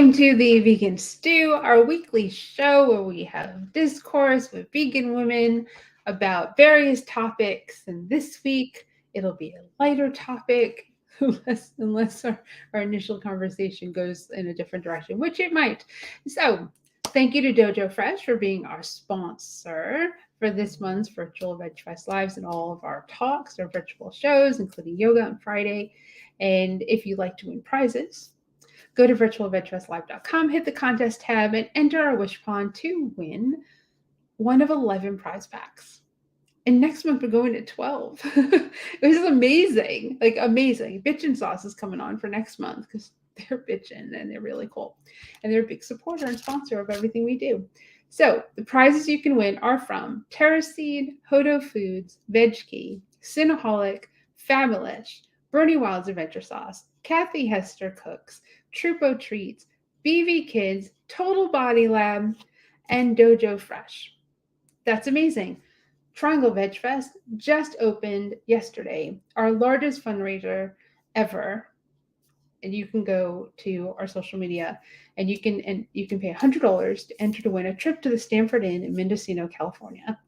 Welcome to the Vegan Stew, our weekly show where we have discourse with vegan women about various topics. And this week, it'll be a lighter topic, unless our initial conversation goes in a different direction, which it might. So, thank you to Dojo Fresh for being our sponsor for this month's virtual Veg Fest Lives and all of our talks, our virtual shows, including yoga on Friday. And if you'd like to win prizes, go to virtualvegfestlive.com, hit the contest tab, and enter our wish pond to win one of 11 prize packs. And next month we're going to 12. It was amazing, like amazing. Bitchin' Sauce is coming on for next month because they're bitchin' and they're really cool. And they're a big supporter and sponsor of everything we do. So the prizes you can win are from Terraseed, Hodo Foods, VegKey, Cinnaholic, Fabulous, Bernie Wild's Adventure Sauce, Kathy Hester Cooks, Trupo Treats, BV Kids, Total Body Lab, and Dojo Fresh. That's amazing. Triangle Veg Fest just opened yesterday, our largest fundraiser ever. And you can go to our social media and you can pay $100 to enter to win a trip to the Stanford Inn in Mendocino, California,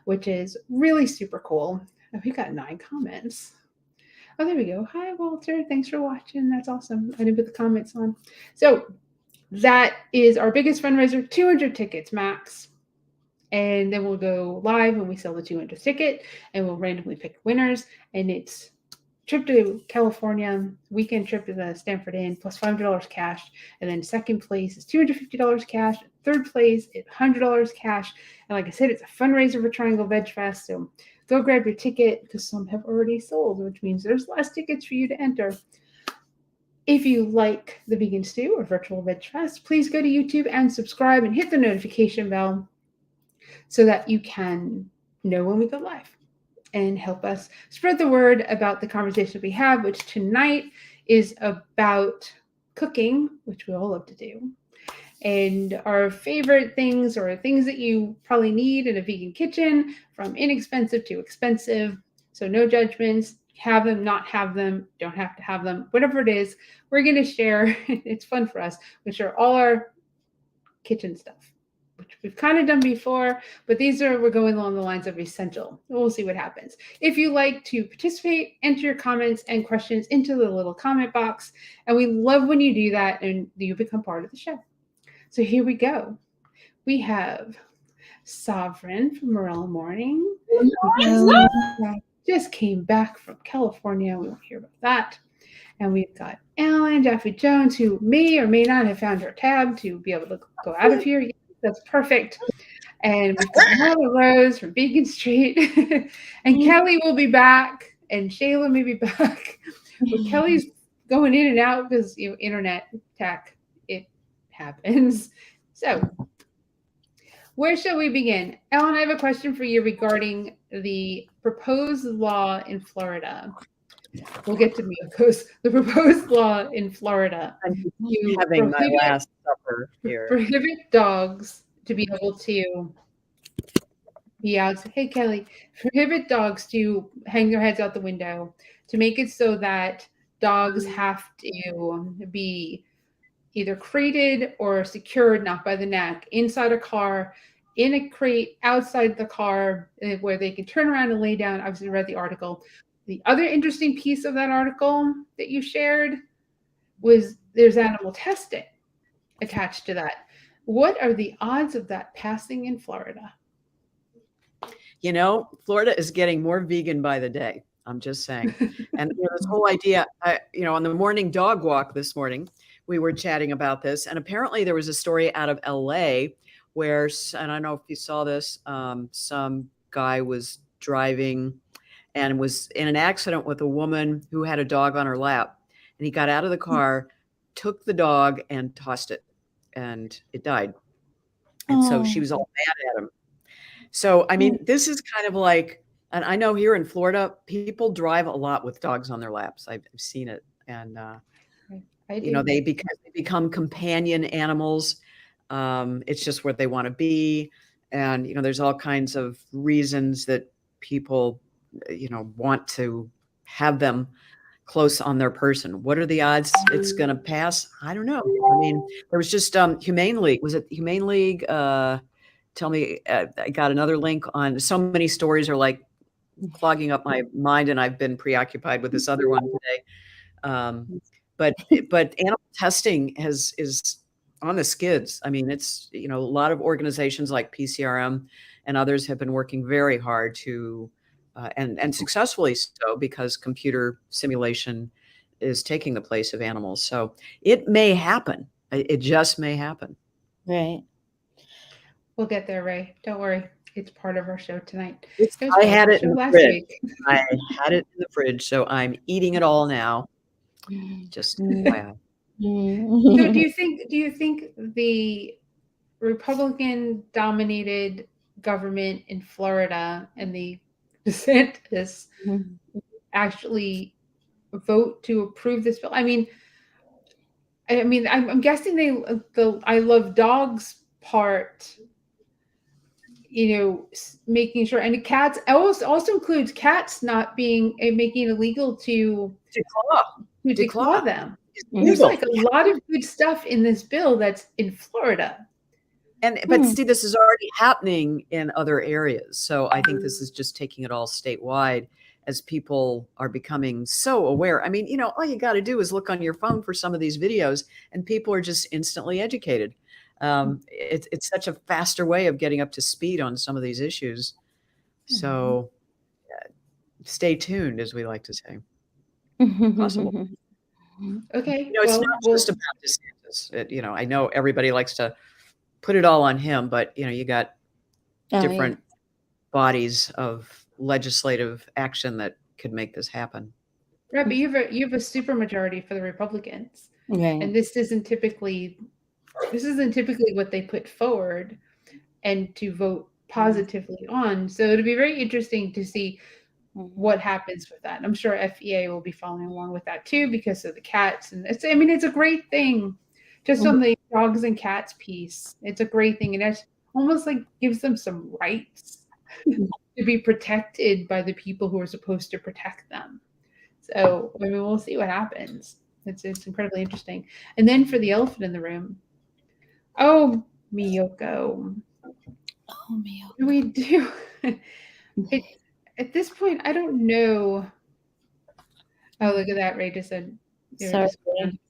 which is really super cool. Oh, we got 9 comments. Oh, there we go. Hi, Walter. Thanks for watching. That's awesome. I didn't put the comments on. So that is our biggest fundraiser, 200 tickets max. And then we'll go live when we sell the 200th ticket and we'll randomly pick winners. And it's trip to California, weekend trip to the Stanford Inn, plus $500 cash. And then second place is $250 cash. Third place is $100 cash. And like I said, it's a fundraiser for Triangle Veg Fest. So go grab your ticket because some have already sold, which means there's less tickets for you to enter. If you like the Vegan Stew or Virtual Veg Fest, please go to YouTube and subscribe and hit the notification bell so that you can know when we go live and help us spread the word about the conversation we have, which tonight is about cooking, which we all love to do, and our favorite things or things that you probably need in a vegan kitchen, from inexpensive to expensive. So no judgments, have them, not have them, don't have to have them, whatever it is, we're going to share. It's fun for us. We share all our kitchen stuff, which we've kind of done before, but we're going along the lines of essential. We'll see what happens. If you like to participate, enter your comments and questions into the little comment box. And we love when you do that and you become part of the show. So here we go. We have Sovereign from Morella Morning. Just came back from California. We won't hear about that. And we've got Ellen Jeffrey Jones, who may or may not have found her tab to be able to go out of here. That's perfect. And we've got Marla Rose from Beacon Street. And Kelly will be back. And Shayla may be back. But Kelly's going in and out because internet tech, it happens. So where shall we begin? Ellen, I have a question for you regarding the proposed law in Florida. We'll get to Miyakos. The proposed law in Florida. I'm having my last supper here. Prohibit dogs to be able to be out. Hey, Kelly. Prohibit dogs to hang their heads out the window, to make it so that dogs have to be either crated or secured, not by the neck, inside a car, in a crate, outside the car, where they can turn around and lay down. Obviously, read the article. The other interesting piece of that article that you shared was there's animal testing attached to that. What are the odds of that passing in Florida? Florida is getting more vegan by the day. I'm just saying. And this whole idea, on the morning dog walk this morning, we were chatting about this. And apparently there was a story out of LA where, and I don't know if you saw this, some guy was driving and was in an accident with a woman who had a dog on her lap. And he got out of the car, took the dog and tossed it, and it died. And so she was all mad at him. So, I mean, this is kind of like, and I know here in Florida, people drive a lot with dogs on their laps. I've seen it. And, they become companion animals. It's just where they want to be. And, there's all kinds of reasons that people, want to have them close on their person. What are the odds it's going to pass? I don't know. I mean, there was just Humane League. Was it Humane League? Tell me, I got another link on. So many stories are like clogging up my mind, and I've been preoccupied with this other one today. But animal testing is on the skids. I mean, it's, a lot of organizations like PCRM and others have been working very hard to, and successfully so, because computer simulation is taking the place of animals. So it may happen. It just may happen. Right. We'll get there, Ray. Don't worry. It's part of our show tonight. I had it in the fridge. I had it in the fridge, so I'm eating it all now. Just wow. So do you think the Republican-dominated government in Florida and the DeSantis actually vote to approve this bill? I mean, I'm guessing the I love dogs part, making sure, and cats also includes cats not being making it illegal to declaw them. There's like a lot of good stuff in this bill that's in Florida. But see, this is already happening in other areas. So I think this is just taking it all statewide as people are becoming so aware. I mean, all you got to do is look on your phone for some of these videos and people are just instantly educated. It's such a faster way of getting up to speed on some of these issues. So stay tuned, as we like to say. Possible. Okay. It's not just about DeSantis. I know everybody likes to put it all on him, but you got different bodies of legislative action that could make this happen. Right, but you have a supermajority for the Republicans, right. And this isn't typically what they put forward and to vote positively on. So it'll be very interesting to see what happens with that. I'm sure FEA will be following along with that too, because of the cats. And it's a great thing. Just on the dogs and cats piece, it's a great thing. And it's almost like gives them some rights to be protected by the people who are supposed to protect them. So, we'll see what happens. It's incredibly interesting. And then for the elephant in the room, Miyoko. Oh, Miyoko. What do we do? At this point, I don't know. Oh, look at that. Ray just said,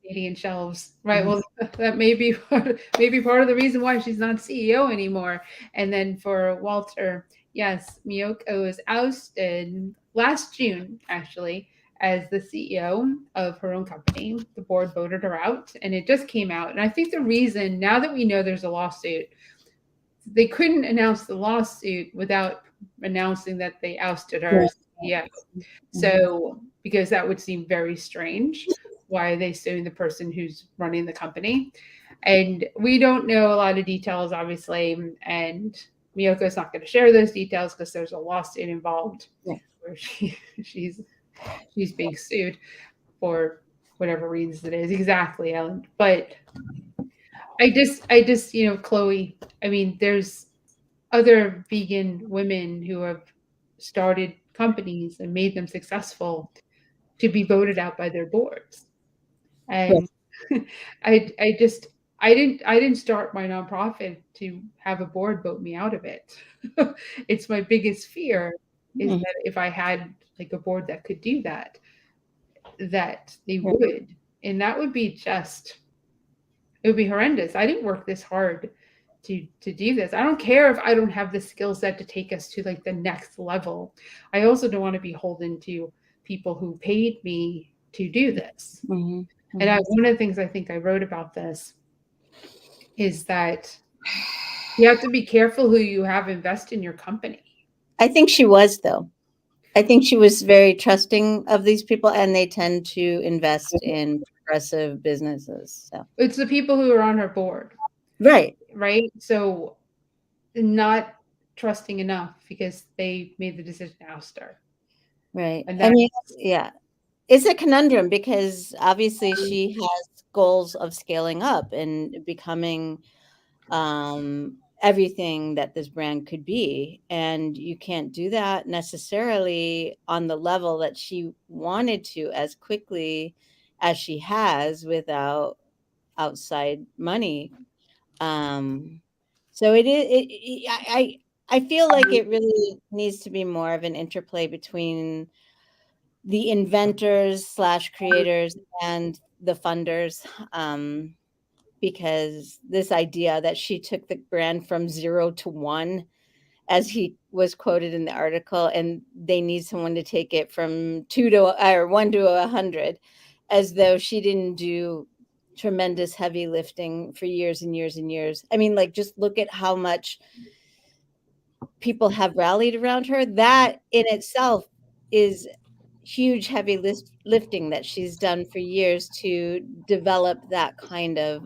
Canadian shelves. Right. Well, that may be part of the reason why she's not CEO anymore. And then for Walter, yes, Miyoko was ousted last June, actually, as the CEO of her own company. The board voted her out, and it just came out. And I think the reason, now that we know there's a lawsuit, they couldn't announce the lawsuit without announcing that they ousted her as CEO. So, because that would seem very strange. Why are they suing the person who's running the company? And we don't know a lot of details, obviously. And Miyoko's not going to share those details because there's a lawsuit involved where she's being sued for whatever reasons it is. Exactly, Ellen. But I just, Chloe, there's other vegan women who have started companies and made them successful to be voted out by their boards. And I didn't start my nonprofit to have a board vote me out of it. It's my biggest fear is that if I had like a board that could do that they would, and that would be it would be horrendous. I didn't work this hard to do this. I don't care if I don't have the skill set to take us to like the next level. I also don't want to be beholden to people who paid me to do this. And one of the things I think I wrote about this is that you have to be careful who you have invest in your company. I think she was, though. I think she was very trusting of these people, and they tend to invest in progressive businesses. So it's the people who are on her board. Right. So not trusting enough because they made the decision to oust her. Right. It's a conundrum because obviously she has goals of scaling up and becoming everything that this brand could be. And you can't do that necessarily on the level that she wanted to as quickly as she has without outside money. So I feel like it really needs to be more of an interplay between the inventors slash creators and the funders. Because this idea that she took the brand from 0 to 1, as he was quoted in the article, and they need someone to take it from 2 to or 1 to 100, as though she didn't do tremendous heavy lifting for years and years and years. I mean, like, just look at how much people have rallied around her. That in itself is huge heavy lifting that she's done for years to develop that kind of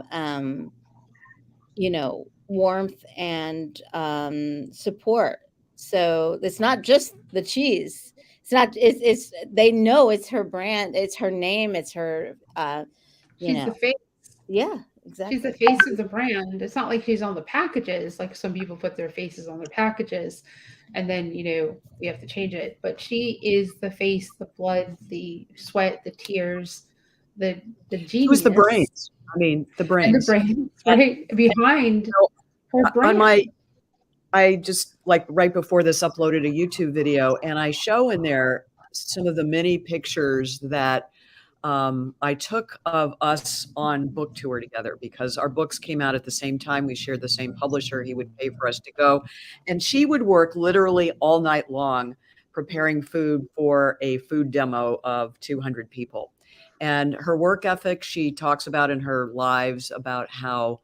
warmth and support. So it's not just the cheese. It's they know it's her brand, it's her name, it's her She's the face. Yeah, She's the exactly. face of the brand. It's not like she's on the packages, like some people put their faces on their packages and then, we have to change it. But she is the face, the blood, the sweat, the tears, the She was the genius. brains. I mean, the And the brains. brains, right? Behind her On brand. I just, like, right before this, uploaded a YouTube video, and I show in there some of the many pictures that I took of us on book tour together, because our books came out at the same time. We shared the same publisher. He would pay for us to go. And she would work literally all night long preparing food for a food demo of 200 people. And her work ethic, she talks about in her lives, about how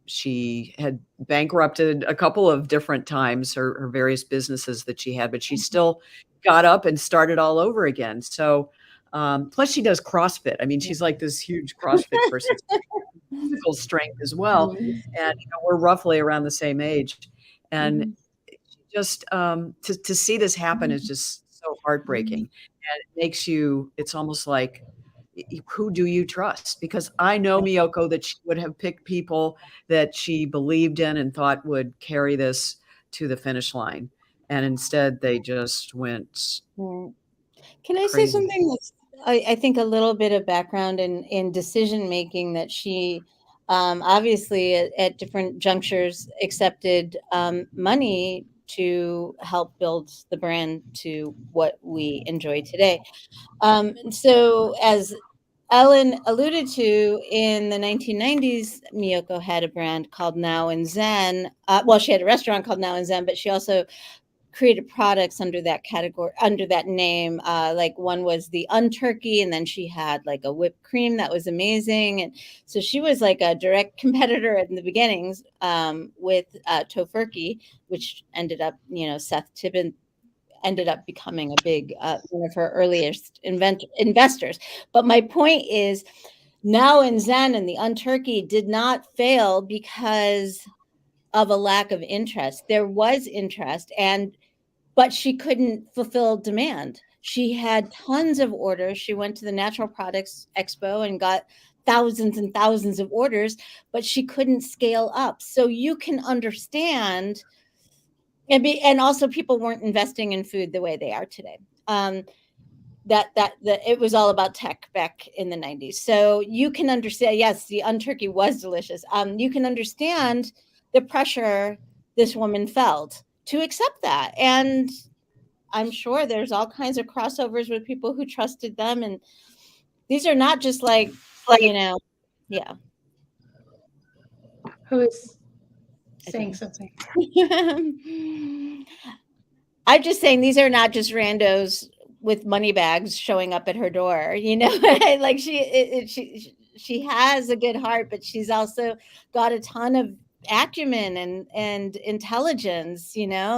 she had bankrupted a couple of different times, her various businesses that she had, but she still got up and started all over again. So plus she does CrossFit. I mean, she's like this huge CrossFit person, physical strength as well. And we're roughly around the same age. And just to see this happen is just so heartbreaking. And it makes you, it's almost like, who do you trust? Because I know Miyoko that she would have picked people that she believed in and thought would carry this to the finish line. And instead they just went Can I say something that's, I think, a little bit of background in decision making, that she obviously at different junctures accepted money to help build the brand to what we enjoy today. So as Ellen alluded to, in the 1990s, Miyoko had a brand called Now and Zen. Well, she had a restaurant called Now and Zen, but she also created products under that category, under that name. Like, one was the Unturkey, and then she had like a whipped cream that was amazing. And so she was like a direct competitor in the beginnings with Tofurky, which ended up, Seth Tibbin ended up becoming a big one of her earliest investors. But my point is, Now and Zen and the Unturkey did not fail because of a lack of interest. There was interest, but she couldn't fulfill demand. She had tons of orders. She went to the Natural Products Expo and got thousands and thousands of orders, but she couldn't scale up. So you can understand, and also people weren't investing in food the way they are today. That it was all about tech back in the 90s. So you can understand, yes, the Unturkey was delicious. You can understand the pressure this woman felt to accept that. And I'm sure there's all kinds of crossovers with people who trusted them. And these are not just like, yeah. Who is saying something? I'm just saying, these are not just randos with money bags showing up at her door, like she has a good heart, but she's also got a ton of acumen and intelligence,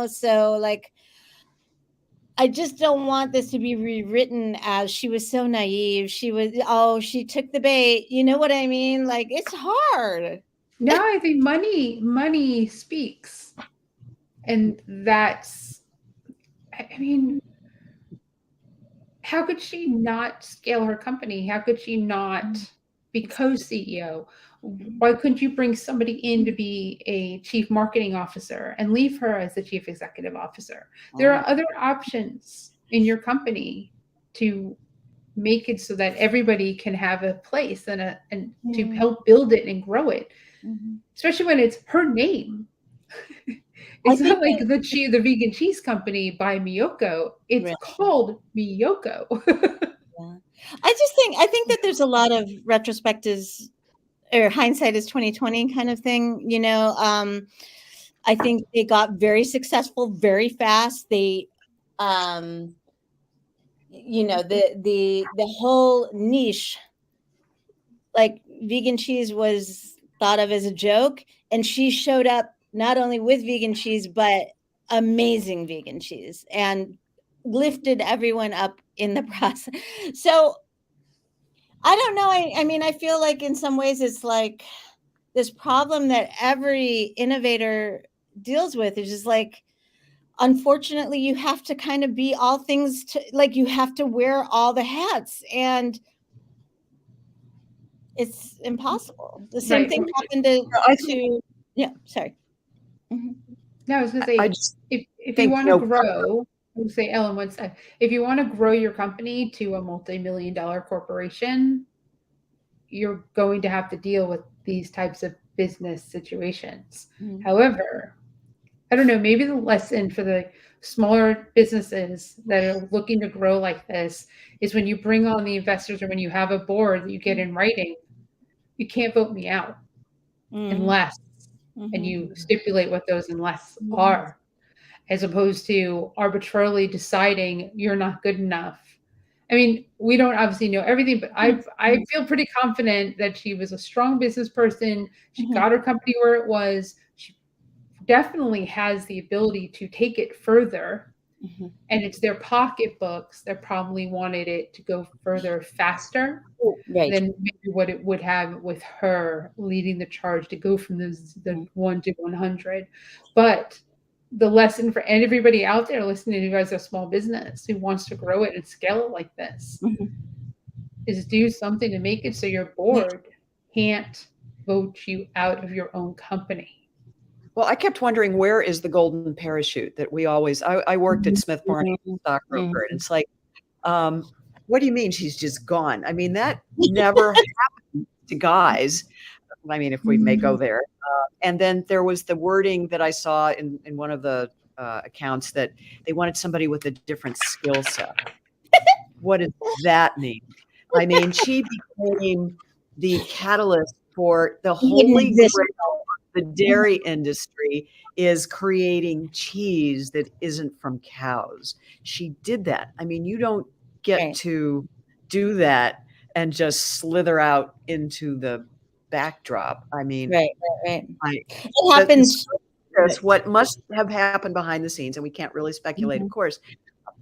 so, like, I just don't want this to be rewritten as she was so naive. She took the bait. You know what I mean? Like, it's hard. No, I think money speaks. And that's, I mean, how could she not scale her company? How could she not be co-CEO? Why couldn't you bring somebody in to be a chief marketing officer and leave her as the chief executive officer? There are other options in your company to make it so that everybody can have a place and to help build it and grow it, especially when it's her name. It's not like the vegan cheese company by Miyoko. It's called Miyoko. Yeah. I think that there's a lot of retrospectives, or hindsight is 2020 kind of thing. I think they got very successful very fast. They, the whole niche, like vegan cheese, was thought of as a joke, and she showed up not only with vegan cheese but amazing vegan cheese and lifted everyone up in the process. So I don't know. I mean, I feel like in some ways it's like this problem that every innovator deals with is just like, unfortunately, you have to kind of be all things to, like, you have to wear all the hats, and it's impossible. The same thing happened to yeah, sorry. No, I was going to say, if you want to grow, I would say, Ellen, once if you want to grow your company to a multi-million-dollar corporation, you're going to have to deal with these types of business situations. However, I don't know, maybe the lesson for the smaller businesses that are looking to grow like this is when you bring on the investors or when you have a board that you get in writing, you can't vote me out unless, and you stipulate what those unless are, as opposed to arbitrarily deciding you're not good enough. I mean, we don't obviously know everything, but I feel pretty confident that she was a strong business person. She got her company where it was. She definitely has the ability to take it further. And it's their pocketbooks that probably wanted it to go further faster than maybe what it would have with her leading the charge to go from the 1 to 100. But the lesson for everybody out there listening to you guys, a small business who wants to grow it and scale it like this, is do something to make it so your board can't vote you out of your own company. Well, I kept wondering, where is the golden parachute that we always, I worked at Smith Barney stockbroker, and it's like, what do you mean she's just gone? I mean, that never happened to guys. I mean, if we may go there. And then there was the wording that I saw in one of the accounts that they wanted somebody with a different skill set. What does that mean? I mean, she became the catalyst for the holy grail. The dairy industry is creating cheese that isn't from cows. She did that. I mean, you don't get to do that and just slither out into the backdrop. I mean, it happens. That's what must have happened behind the scenes, and we can't really speculate, of course.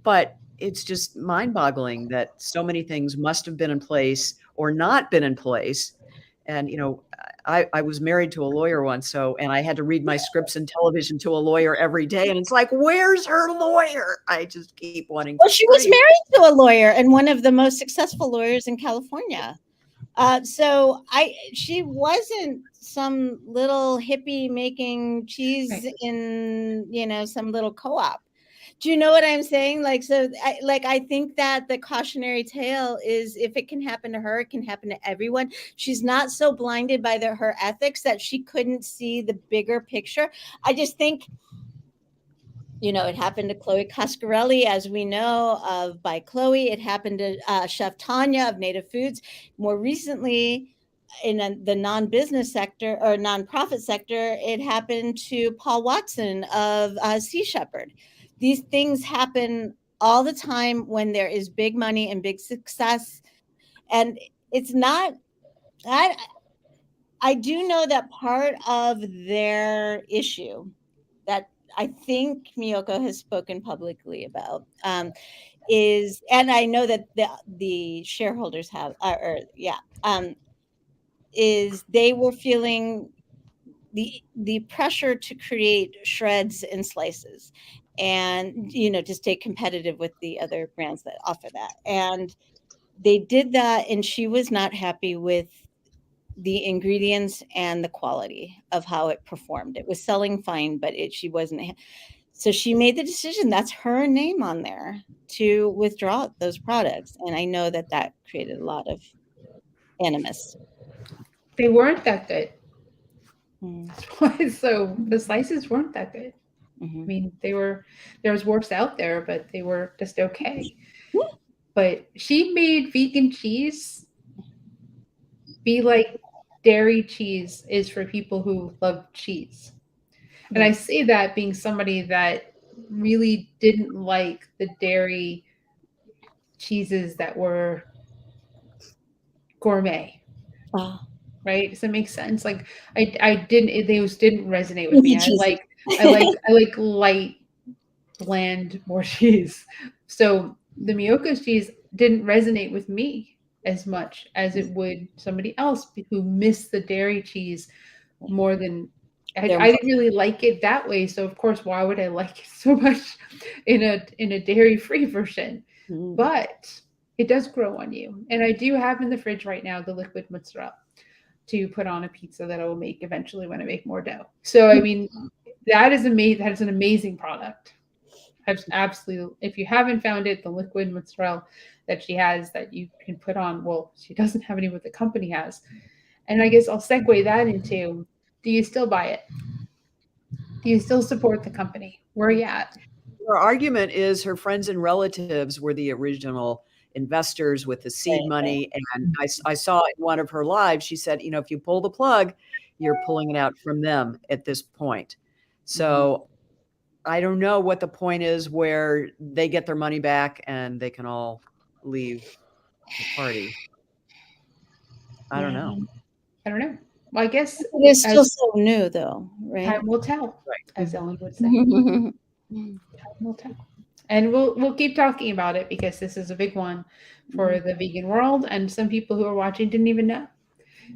But it's just mind-boggling that so many things must have been in place or not been in place. And, I was married to a lawyer once, and I had to read my scripts and television to a lawyer every day. And it's like, where's her lawyer? I just keep wanting to. Well, she was married to a lawyer, and one of the most successful lawyers in California. She wasn't some little hippie making cheese in, some little co-op. Do you know what I'm saying? Like, so I think that the cautionary tale is, if it can happen to her, it can happen to everyone. She's not so blinded by her ethics that she couldn't see the bigger picture. I just think, it happened to Chloe Coscarelli, as we know of by Chloe. It happened to Chef Tanya of Native Foods. More recently, in the non-business sector or nonprofit sector, it happened to Paul Watson of Sea Shepherd. These things happen all the time when there is big money and big success. And it's not, I do know that part of their issue that I think Miyoko has spoken publicly about is, and I know that the shareholders have, is they were feeling the pressure to create shreds and slices, and to stay competitive with the other brands that offer that. And they did that, and she was not happy with the ingredients and the quality of how it performed. It was selling fine, but she wasn't. So she made the decision. That's her name on there to withdraw those products. And I know that created a lot of animus. They weren't that good. Mm. So the slices weren't that good. Mm-hmm. I mean, there was worse out there, but they were just okay. But she made vegan cheese be like dairy cheese is for people who love cheese. And I say that being somebody that really didn't like the dairy cheeses that were gourmet. Wow. Right? Does that make sense? Like I didn't those didn't resonate with me. I like light, bland, more cheese. So the Miyoko's cheese didn't resonate with me as much as it would somebody else who missed the dairy cheese more than I didn't really like it that way. So of course, why would I like it so much in a dairy-free version? Mm. But it does grow on you. And I do have in the fridge right now the liquid mozzarella to put on a pizza that I will make eventually when I make more dough. So I mean, that is amazing. That is an amazing product. Absolutely. If you haven't found it, the liquid mozzarella that she has that you can put on, well, she doesn't have any what the company has. And I guess I'll segue that into, do you still buy it? Do you still support the company? Where are you at? Her argument is her friends and relatives were the original investors with the seed money. And I saw in one of her lives, she said, if you pull the plug, you're pulling it out from them at this point. So I don't know what the point is where they get their money back and they can all leave the party. I don't know. I don't know. Well, I guess it is still so new, though, right? Time will tell, Right. as Ellen would say. Time will tell. And we'll keep talking about it because this is a big one for the vegan world, and some people who are watching didn't even know.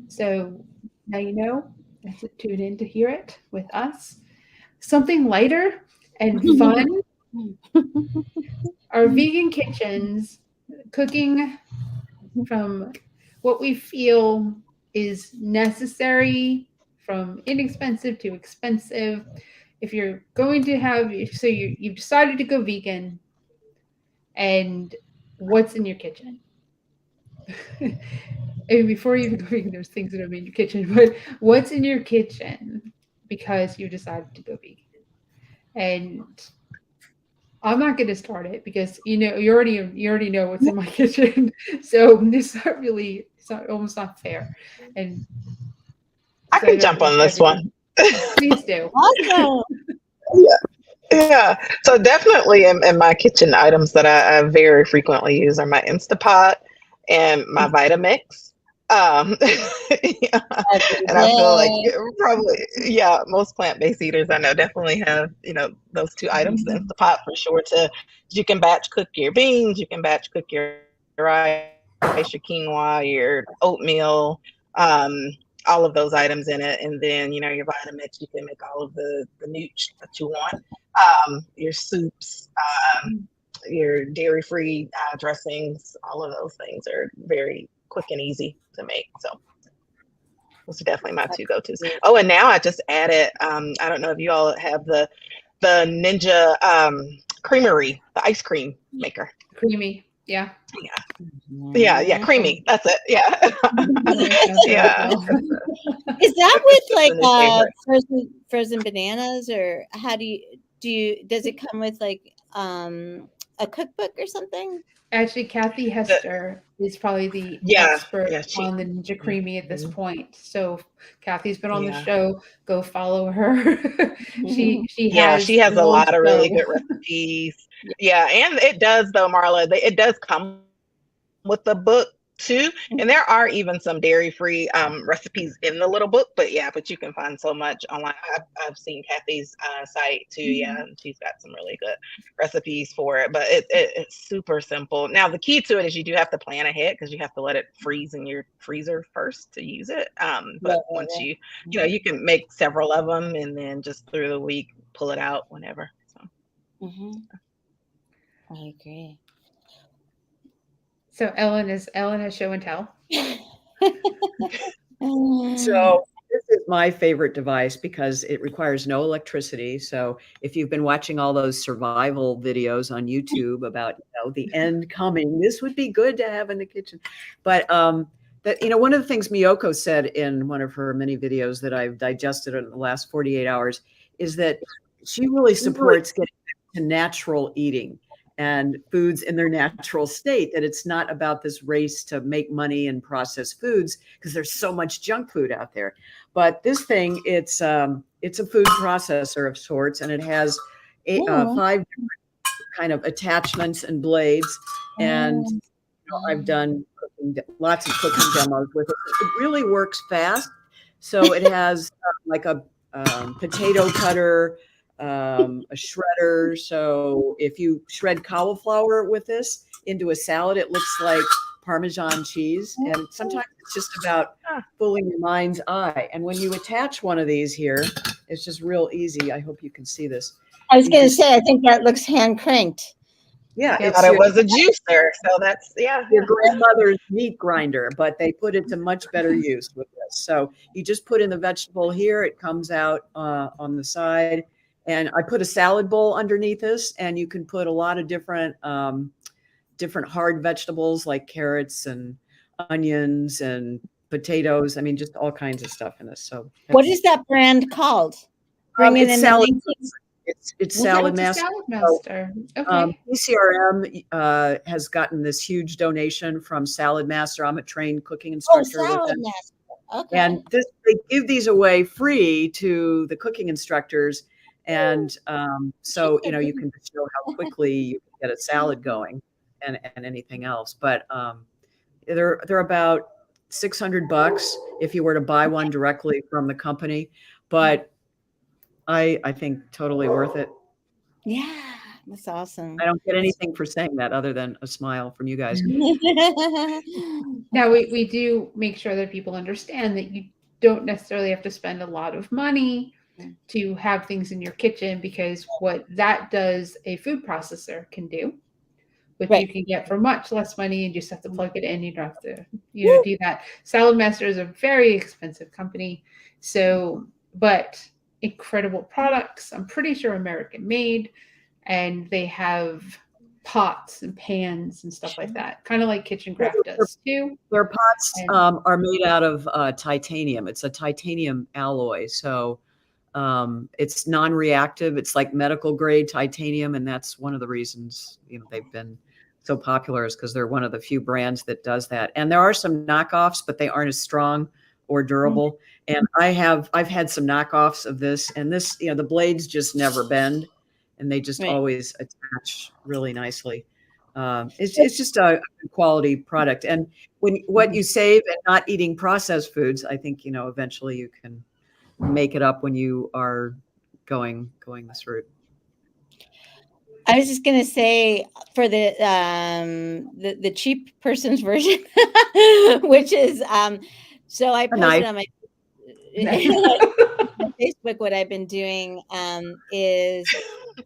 So now you know. Tune in to hear it with us. Something lighter and fun. Our vegan kitchens, cooking from what we feel is necessary, from inexpensive to expensive. If you're going to have, so you've decided to go vegan, and what's in your kitchen? And before you even go vegan, there's things that are in your kitchen, but what's in your kitchen because you decided to go vegan? And I'm not going to start it because you already know what's in my kitchen, so it's almost not fair. And I can jump on this one. Please do. Awesome. Yeah. So definitely in my kitchen items that I very frequently use are my Instapot and my Vitamix. And I feel like probably, most plant-based eaters I know definitely have, those two items. The Instapot for sure you can batch cook your beans, you can batch cook your rice, your quinoa, your oatmeal, all of those items in it. And then, your Vitamix, you can make all of the nooch that you want. Your soups, your dairy-free dressings, all of those things are very quick and easy to make. So those are definitely my two go-tos. Oh, and now I just added, I don't know if you all have the Ninja Creamery, the ice cream maker. Creamy. Yeah. Yeah. Creamy. That's it. Yeah. Yeah. Is that with like frozen bananas, or how does it come with like a cookbook or something? Actually, Kathy Hester is probably the expert on the Ninja Creamy at this point. So Kathy's been on the show. Go follow her. she has a lot of really good recipes. Yeah, and it does though, Marla. It does come with the book too, and there are even some dairy-free recipes in the little book. But you can find so much online. I've seen Kathy's site too. And she's got some really good recipes for it. But it's super simple. Now the key to it is you do have to plan ahead because you have to let it freeze in your freezer first to use it. But once you can make several of them, and then just through the week pull it out whenever. So. I agree. So Ellen has show and tell. So this is my favorite device because it requires no electricity. So if you've been watching all those survival videos on YouTube about, the end coming, this would be good to have in the kitchen. But that, one of the things Miyoko said in one of her many videos that I've digested in the last 48 hours is that she really supports getting to natural eating and foods in their natural state, that it's not about this race to make money and process foods because there's so much junk food out there. But this thing, it's a food processor of sorts, and it has 5 different kind of attachments and blades. And I've done lots of cooking demos with it. It really works fast. So it has like a potato cutter, a shredder. So if you shred cauliflower with this into a salad, it looks like Parmesan cheese. And sometimes it's just about fooling your mind's eye. And when you attach one of these here, it's just real easy. I hope you can see this. I was going to say, I think that looks hand cranked. Yeah, I thought it was a juicer, so that's your grandmother's meat grinder, but they put it to much better use with this. So you just put in the vegetable here; it comes out on the side, and I put a salad bowl underneath this, and you can put a lot of different hard vegetables like carrots and onions and potatoes. I mean, just all kinds of stuff in this. So, what is that brand called? It's salad. It's Salad Master. Salad Master. Okay. PCRM has gotten this huge donation from Salad Master. I'm a trained cooking instructor. Salad Master. Okay. And they give these away free to the cooking instructors. And so, you can show how quickly you can get a salad going and anything else. But they're about $600 if you were to buy one directly from the company. But I think totally worth it. Yeah, that's awesome. I don't get anything for saying that other than a smile from you guys. Now we do make sure that people understand that you don't necessarily have to spend a lot of money to have things in your kitchen, because what that does, a food processor can do, which you can get for much less money, and you just have to plug it in. You don't have to, do that. Salad Master is a very expensive company. So, but incredible products. I'm pretty sure American made, and they have pots and pans and stuff like that, kind of like Kitchen Craft does too. Their pots are made out of titanium. It's a titanium alloy, so it's non-reactive. It's like medical grade titanium, and that's one of the reasons they've been so popular, is because they're one of the few brands that does that. And there are some knockoffs, but they aren't as strong or durable. And I've had some knockoffs of this, and this, the blades just never bend, and they just always attach really nicely. It's just a quality product. And what you save and not eating processed foods, I think, eventually you can make it up when you are going this route. I was just going to say, for the cheap person's version, which is, so I posted on my Facebook, what I've been doing is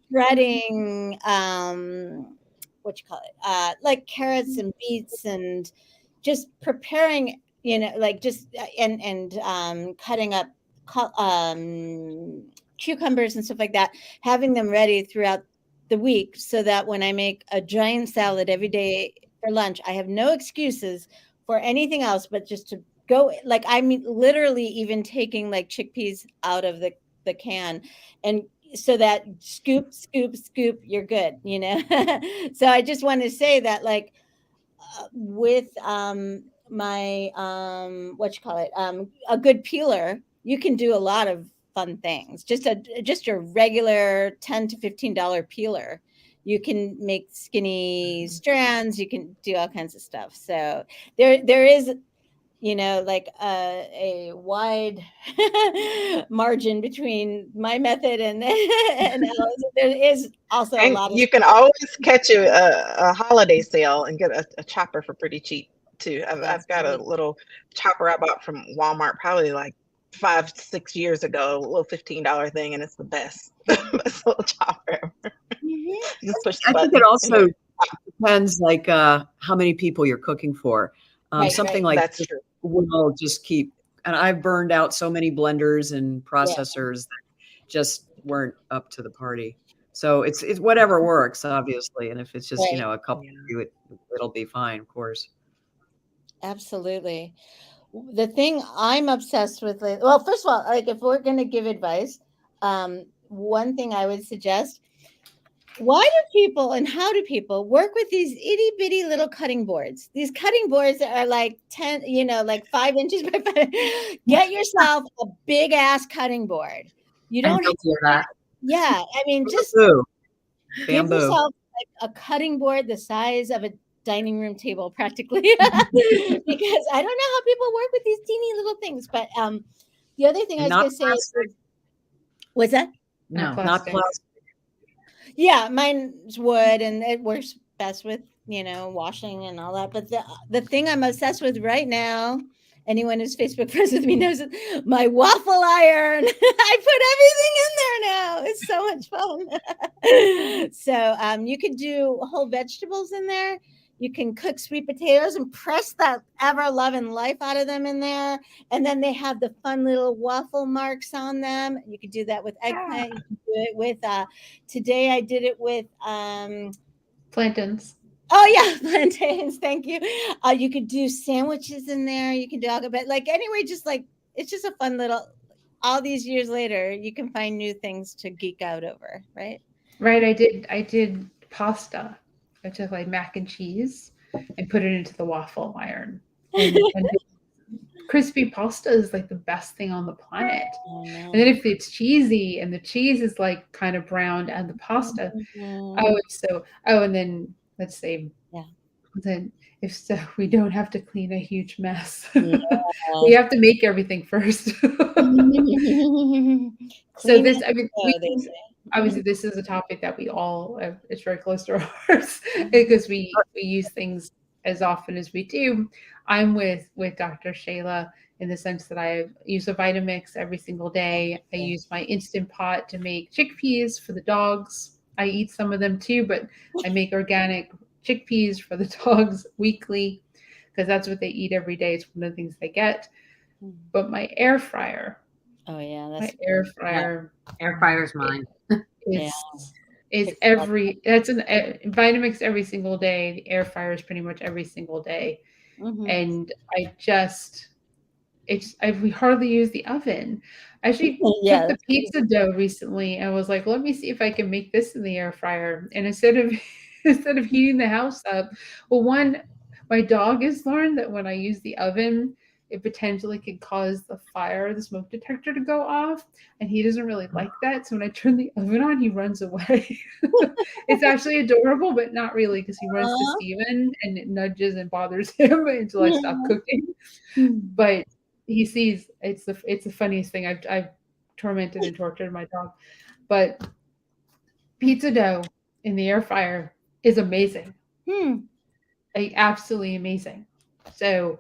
shredding, like carrots and beets, and just preparing, and cutting up cucumbers and stuff like that, having them ready throughout the week, so that when I make a giant salad every day for lunch, I have no excuses for anything else but just to go. Like, I mean, literally even taking like chickpeas out of the can, and so that scoop, you're good, So I just want to say that, like, with my a good peeler, you can do a lot of fun things. Just a regular $10 to $15 peeler, you can make skinny strands. You can do all kinds of stuff. So there is, like a wide margin between my method and Ella's. There is also a lot of. You can always catch a holiday sale and get a chopper for pretty cheap too. I've got a little chopper I bought from Walmart, probably like 5-6 years ago, a little $15 thing, and it's the best little chopper ever. Just push the button. I think it also depends, like how many people you're cooking for. Something like that's this true. will just keep and I've burned out so many blenders and processors that just weren't up to the party. So it's whatever works, obviously. And if it's just, Right. a couple of you, it'll be fine, of course. Absolutely. The thing I'm obsessed with, well, first of all, like if we're going to give advice, one thing I would suggest, why do people and how do people work with these itty bitty little cutting boards? These cutting boards that are like 10, like 5 inches by 5. Get yourself a big ass cutting board. You don't have to, that. yeah. I mean, just give Bamboo. yourself like a cutting board the size of a dining room table, practically, because I don't know how people work with these teeny little things. But the other thing I was going to say is, what's that? No, not plastic. Yeah, mine's wood, and it works best with washing and all that. But the thing I'm obsessed with right now, anyone who's Facebook friends with me knows it, my waffle iron. I put everything in there now. It's so much fun. So you could do whole vegetables in there. You can cook sweet potatoes and press that ever-loving life out of them in there. And then they have the fun little waffle marks on them. You could do that with eggplant. You can do it with, today I did it with Plantains. Oh yeah, plantains. Thank you. You could do sandwiches in there. You can do all, but like anyway, just like it's just a fun little. All these years later, you can find new things to geek out over, right? Right. I did pasta. I took like mac and cheese and put it into the waffle iron. And crispy pasta is like the best thing on the planet. Oh, no. And then if it's cheesy and the cheese is like kind of browned and the pasta, and then let's say, then if so, we don't have to clean a huge mess. Yeah. We have to make everything first. So this, I mean, obviously this is a topic that we all, it's very close to our hearts because we use things as often as we do. I'm with Dr. Shayla in the sense that I use a Vitamix every single day. I use my Instant Pot to make chickpeas for the dogs. I eat some of them too, but I make organic chickpeas for the dogs weekly because that's what they eat every day. It's one of the things they get. But my air fryer. Oh yeah, my air fryer. Air fryer's mine. Is every that's an Vitamix every single day. The air fryer is pretty much every single day. Mm-hmm. And we hardly use the oven. I actually took the pizza dough recently and was like, let me see if I can make this in the air fryer. And instead of heating the house up, my dog has learned that when I use the oven, it potentially could cause the smoke detector to go off. And he doesn't really like that. So when I turn the oven on, he runs away. It's actually adorable, but not really because he runs to Steven and it nudges and bothers him until I stop cooking. But he sees it's the funniest thing. I've tormented and tortured my dog. But pizza dough in the air fryer is amazing. Like, absolutely amazing. So,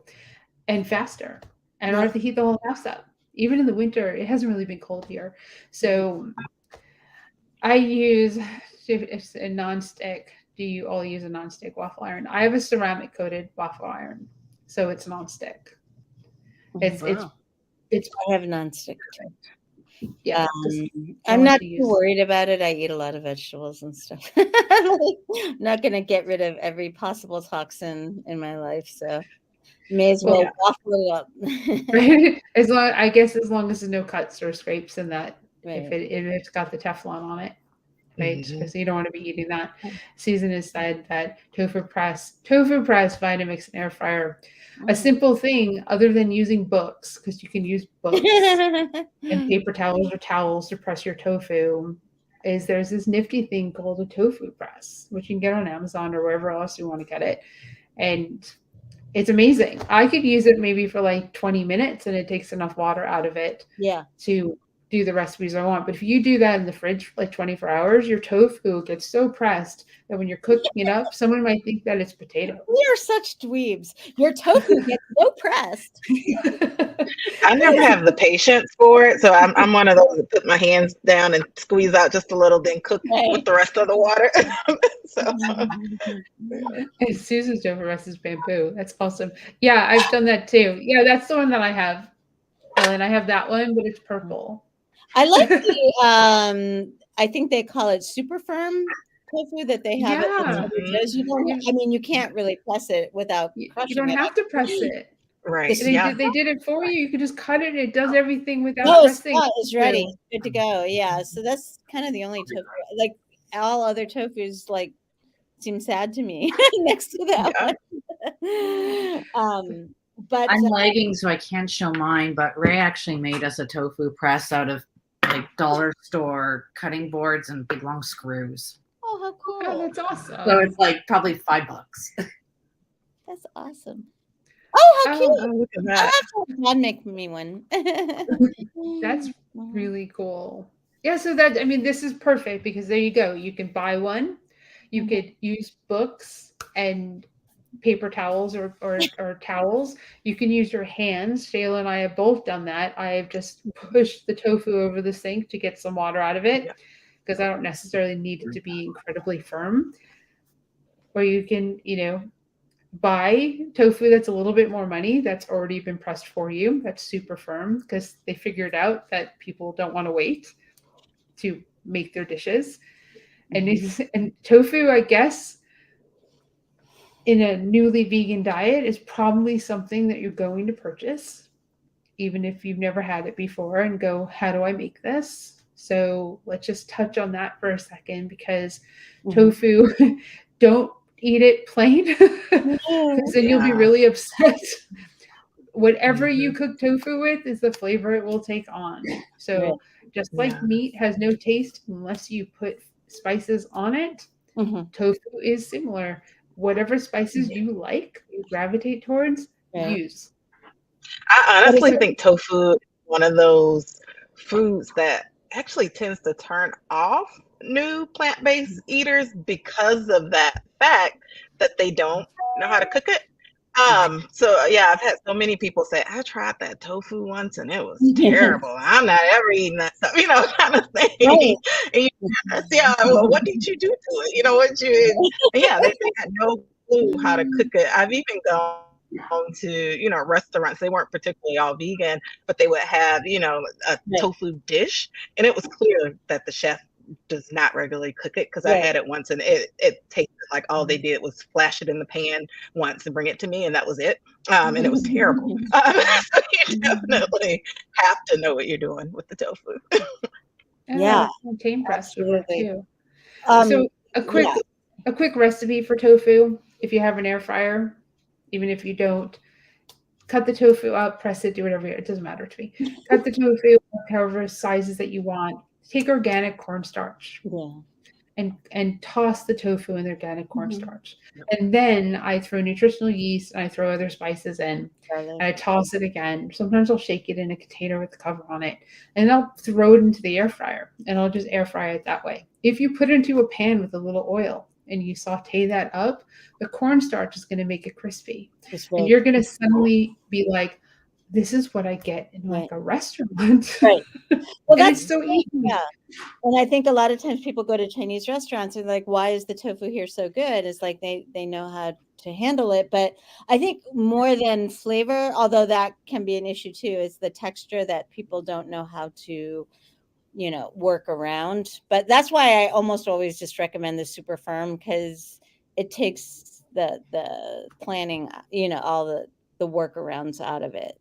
and faster. And I don't have to heat the whole house up. Even in the winter, it hasn't really been cold here. So I use it's a nonstick. Do you all use a nonstick waffle iron? I have a ceramic coated waffle iron, so it's nonstick. It's I have nonstick too. Yeah, I'm not too worried about it. I eat a lot of vegetables and stuff. I'm not going to get rid of every possible toxin in my life, so may as well waffle it up. Right? As long as there's no cuts or scrapes in that, if it's got the Teflon on it, right? Because you don't want to be eating that. Susan has said that tofu press, Vitamix, and air fryer. A simple thing other than using books, because you can use books and paper towels or towels to press your tofu, is there's this nifty thing called a tofu press, which you can get on Amazon or wherever else you want to get it. And it's amazing. I could use it maybe for like 20 minutes and it takes enough water out of it to do the recipes I want. But if you do that in the fridge for like 24 hours, your tofu gets so pressed that when you're cooking it up, someone might think that it's potato. We are such dweebs. Your tofu gets so pressed. I never have the patience for it. So I'm one of those that put my hands down and squeeze out just a little, then cook with the rest of the water. And Susan's tofu press is bamboo. That's awesome. Yeah, I've done that too. Yeah, that's the one that I have. Ellen, I have that one, but it's purple. I like the I think they call it super firm tofu that they have at the Yeah. Trader Joe's. You don't, I mean, you can't really press it without You crushing don't it. have to press it. Right. This- They Yeah. did it for you. You could just cut it. It does everything without No, it's pressing. it's ready. Good to go. Yeah. So that's kind of the only tofu. Like all other tofus, like seem sad to me next to that one. But I'm lagging, so I can't show mine. But Ray actually made us a tofu press out of like dollar store cutting boards and big long screws. oh, how cool! Oh, that's awesome. So it's like probably $5. That's awesome. Oh, how Oh, cute! Oh, look at I'll that. have to have God make me one. That's really cool. Yeah, so that, I mean, this is perfect because there you go. You can buy one. You could use books and paper towels or towels. You can use your hands. Shayla and I have both done that. I have just pushed the tofu over the sink to get some water out of it because I don't necessarily need it to be incredibly firm. Or you can, buy tofu that's a little bit more money that's already been pressed for you. That's super firm because they figured out that people don't want to wait to make their dishes. And tofu, I guess, in a newly vegan diet is probably something that you're going to purchase, even if you've never had it before, and go, how do I make this? So let's just touch on that for a second because tofu, don't eat it plain because then you'll be really upset. Whatever you cook tofu with is the flavor it will take on. So just like meat has no taste unless you put spices on it, tofu is similar. Whatever spices you like, you gravitate towards, use. I honestly think tofu is one of those foods that actually tends to turn off new plant-based eaters because of that fact that they don't know how to cook it. So yeah, I've had so many people say, I tried that tofu once and it was terrible. I'm not ever eating that stuff, kind of thing. Right. And well, what did you do to it? They had no clue how to cook it. I've even gone to restaurants. They weren't particularly all vegan, but they would have a tofu dish, and it was clear that the chef does not regularly cook it because I had it once and it tasted like all they did was flash it in the pan once and bring it to me, and that was it. And it was terrible. So you definitely have to know what you're doing with the tofu. Protein press too. So So a quick recipe for tofu. If you have an air fryer, even if you don't, cut the tofu up, press it, do whatever. It doesn't matter to me. Cut the tofu however sizes that you want. Take organic cornstarch and toss the tofu in the organic cornstarch. And then I throw nutritional yeast and I throw other spices in and I toss it again. Sometimes I'll shake it in a container with the cover on it and I'll throw it into the air fryer and I'll just air fry it that way. If you put it into a pan with a little oil and you saute that up, the cornstarch is going to make it crispy. And you're going to suddenly be like, this is what I get in like a restaurant. Right. Well, that's so easy. Yeah. And I think a lot of times people go to Chinese restaurants and like, why is the tofu here so good? It's like they know how to handle it. But I think more than flavor, although that can be an issue too, is the texture that people don't know how to, work around. But that's why I almost always just recommend the super firm because it takes the planning, all the workarounds out of it,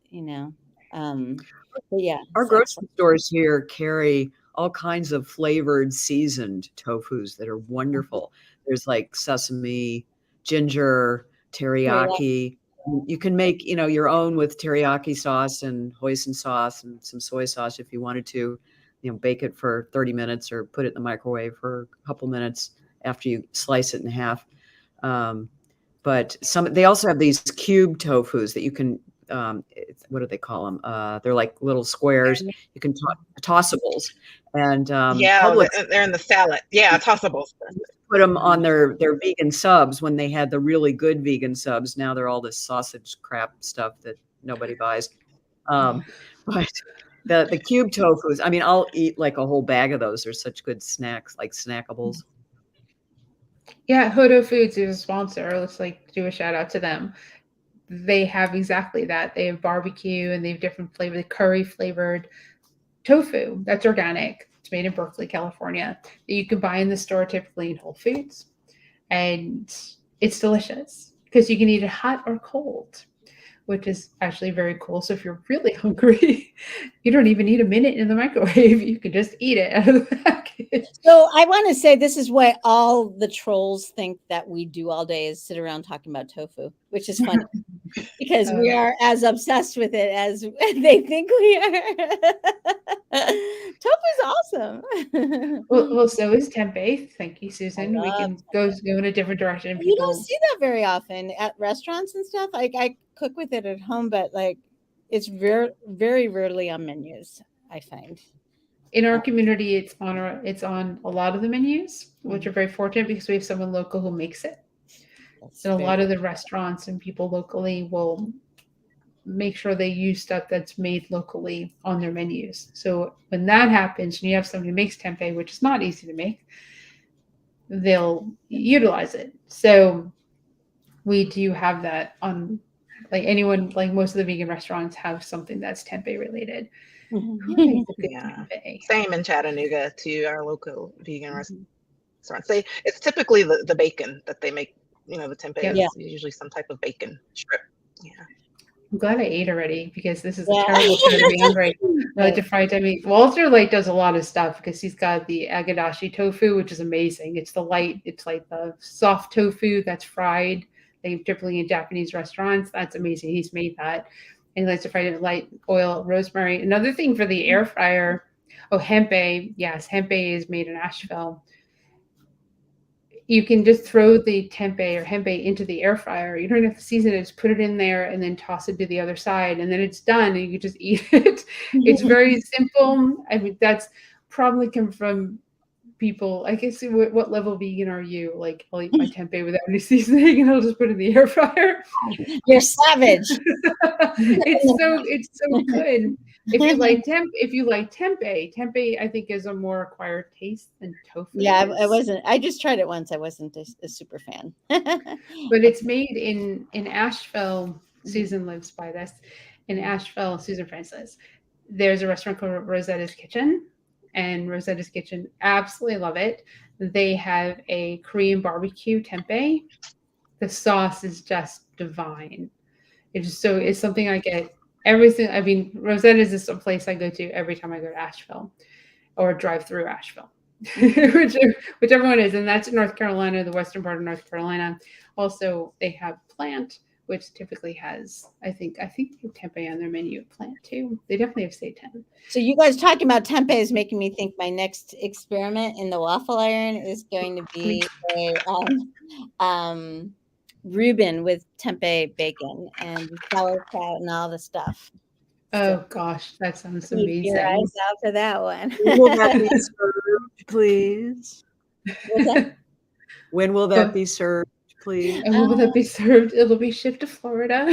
but yeah. Our grocery stores here carry all kinds of flavored seasoned tofus that are wonderful. There's like sesame, ginger, teriyaki. You can make, your own with teriyaki sauce and hoisin sauce and some soy sauce if you wanted to, bake it for 30 minutes or put it in the microwave for a couple minutes after you slice it in half. But they also have these cube tofus that you can, what do they call them? They're like little squares. You can tossables, and they're in the salad. Yeah, tossables. Put them on their vegan subs when they had the really good vegan subs. Now they're all this sausage crap stuff that nobody buys. But the cube tofus, I mean, I'll eat like a whole bag of those. They're such good snacks, like snackables. Yeah, Hodo Foods is a sponsor. Let's do a shout out to them. they have exactly that. They have barbecue and they have different flavors, curry flavored tofu that's organic. It's made in Berkeley, California, that you can buy in the store, typically in Whole Foods. And it's delicious because you can eat it hot or cold, which is actually very cool. So if you're really hungry, you don't even need a minute in the microwave. You can just eat it out of the package. So I want to say this is why all the trolls think that we do all day is sit around talking about tofu, which is funny because we are as obsessed with it as they think we are. Tofu's awesome. Well, so is tempeh. Thank you, Susan. We can go in a different direction. You don't see that very often at restaurants and stuff. I cook with it at home, but like it's very, very rarely on menus, I find. In our community, it's on a lot of the menus, which are very fortunate because we have someone local who makes it. And a lot of the restaurants and people locally will make sure they use stuff that's made locally on their menus. So when that happens and you have somebody who makes tempeh, which is not easy to make, they'll utilize it. So we do have that on, like anyone, like most of the vegan restaurants have something that's tempeh related. Yeah. Same in Chattanooga to our local vegan restaurants. It's typically the bacon that they make. The tempeh is usually some type of bacon strip. Yeah. I'm glad I ate already because this is a terrible time to be hungry. I like to fry tempeh. Walter does a lot of stuff because he's got the agadashi tofu, which is amazing. It's like the soft tofu that's fried. They typically in Japanese restaurants. That's amazing. He's made that. And he likes to fry it with light oil, rosemary. Another thing for the air fryer, hempeh. Yes, hempeh is made in Asheville. You can just throw the hempeh into the air fryer. You don't have to season it. Just put it in there and then toss it to the other side. And then it's done and you can just eat it. It's very simple. I mean, that's probably come from people. I guess what level vegan are you? Like, I'll eat my tempeh without any seasoning and I'll just put it in the air fryer. You're savage. It's so good. If you like tempeh I think is a more acquired taste than tofu. Yeah, I wasn't. I just tried it once. I wasn't a super fan. But it's made in Asheville. Susan lives by this. In Asheville, Susan Francis. There's a restaurant called Rosetta's Kitchen. And Rosetta's Kitchen, absolutely love it. They have a Korean barbecue tempeh. The sauce is just divine. It's something I get everything. I mean, Rosetta's is a place I go to every time I go to Asheville or drive through Asheville, whichever one is. And that's in North Carolina, the western part of North Carolina. Also, they have Plant, which typically has, I think they have tempeh on their menu at Plant too. They definitely have seitan. So you guys talking about tempeh is making me think my next experiment in the waffle iron is going to be a Reuben with tempeh bacon and sauerkraut and all the stuff. Oh gosh, that sounds amazing. Keep your eyes out for that one. Will that be served, please? When will that be served, please? And when will that be served? It'll be shipped to Florida,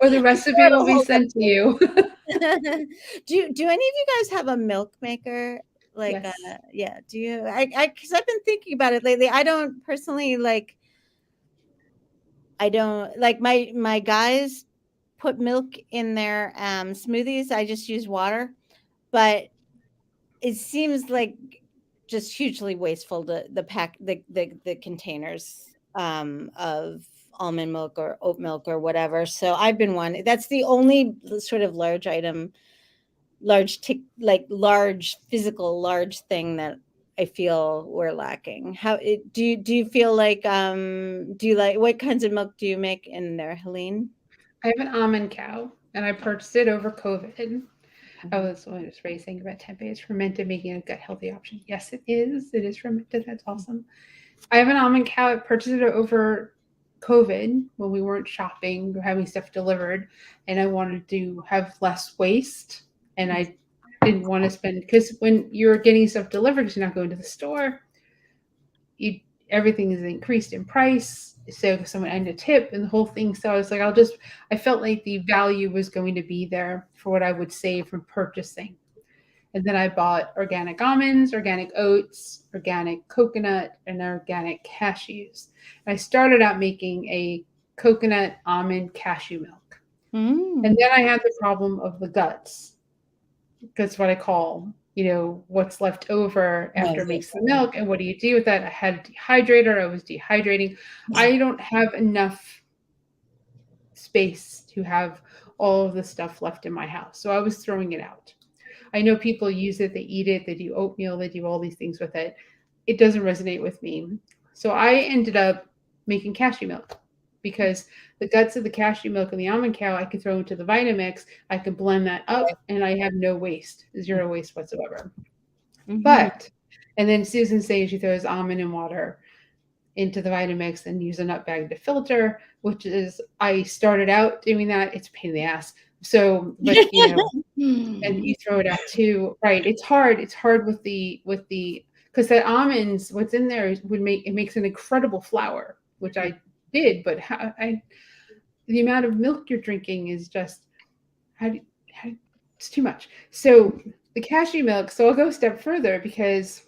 or the recipe will be sent to you. Do any of you guys have a milk maker? Like, yes. Do you? Because I've been thinking about it lately. I don't personally like. I don't like my guys put milk in their smoothies. I just use water, but it seems like just hugely wasteful to the containers of almond milk or oat milk or whatever. So I've been one. That's the only sort of large physical large thing that I feel we're lacking. How do you feel like do you like, what kinds of milk do you make in there, Helene? I have an almond cow and I purchased it over COVID. I was raised thinking about tempeh. It's fermented, making a gut healthy option. Yes, it is. It is fermented. That's awesome. I have an almond cow. I purchased it over COVID when we weren't shopping or having stuff delivered, and I wanted to have less waste. And I didn't want to spend, because when you're getting stuff delivered, because you're not going to the store, everything is increased in price. So someone ended a tip and the whole thing. So I was like, I felt like the value was going to be there for what I would save from purchasing. And then I bought organic almonds, organic oats, organic coconut, and organic cashews. And I started out making a coconut, almond, cashew milk. Mm. And then I had the problem of the guts. That's what I call, what's left over after it makes the milk. And what do you do with that? I had a dehydrator. I was dehydrating. I don't have enough space to have all of the stuff left in my house. So I was throwing it out. I know people use it, they eat it, they do oatmeal, they do all these things with it. It doesn't resonate with me. So I ended up making cashew milk because the guts of the cashew milk and the almond cow, I can throw into the Vitamix. I can blend that up and I have no waste, zero waste whatsoever. And then Susan's saying she throws almond and water into the Vitamix and use a nut bag to filter, which is, I started out doing that. It's a pain in the ass. So, but and you throw it out too, right? It's hard. It's hard with the because the almonds, what's in there makes an incredible flour, which I did, but the amount of milk you're drinking is just it's too much. So the cashew milk. So I'll go a step further because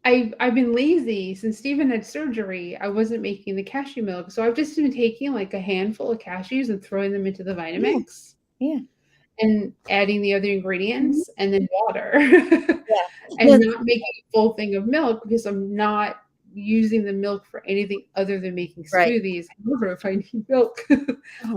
I've been lazy since Stephen had surgery. I wasn't making the cashew milk. So I've just been taking like a handful of cashews and throwing them into the Vitamix. Yeah. And adding the other ingredients and then water. And not making a full thing of milk because I'm not using the milk for anything other than making smoothies. However, if I need milk,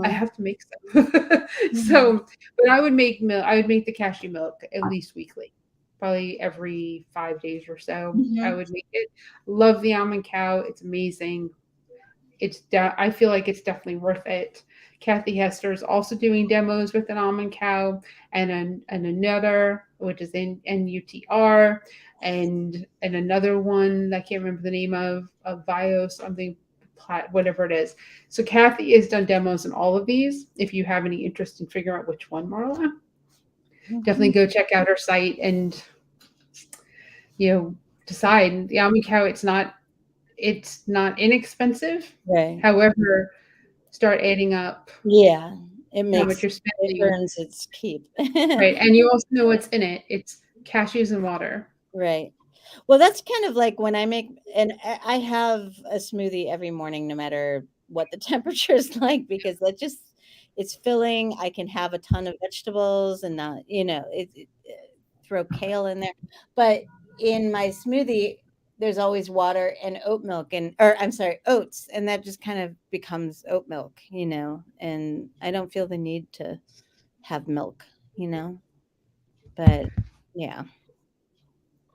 I have to make some. So, but I would make milk. I would make the cashew milk at least weekly. Probably every 5 days or so. I would make it. Love the almond cow. It's amazing. I feel like it's definitely worth it. Kathy Hester is also doing demos with an almond cow and another, which is in NUTR, and another one that I can't remember the name of Bio something, whatever it is. So Kathy has done demos in all of these. If you have any interest in figuring out which one, Marla, definitely go check out her site and decide. The almond cow, it's not inexpensive. Right. However, start adding up. Yeah, it makes how much you're spending. It earns its keep. Right, and you also know what's in it. It's cashews and water. Right. Well, that's kind of like when I make, and I have a smoothie every morning, no matter what the temperature is like, because it's filling. I can have a ton of vegetables and not, throw kale in there. But in my smoothie, there's always water and oats. And that just kind of becomes oat milk, and I don't feel the need to have milk, but yeah.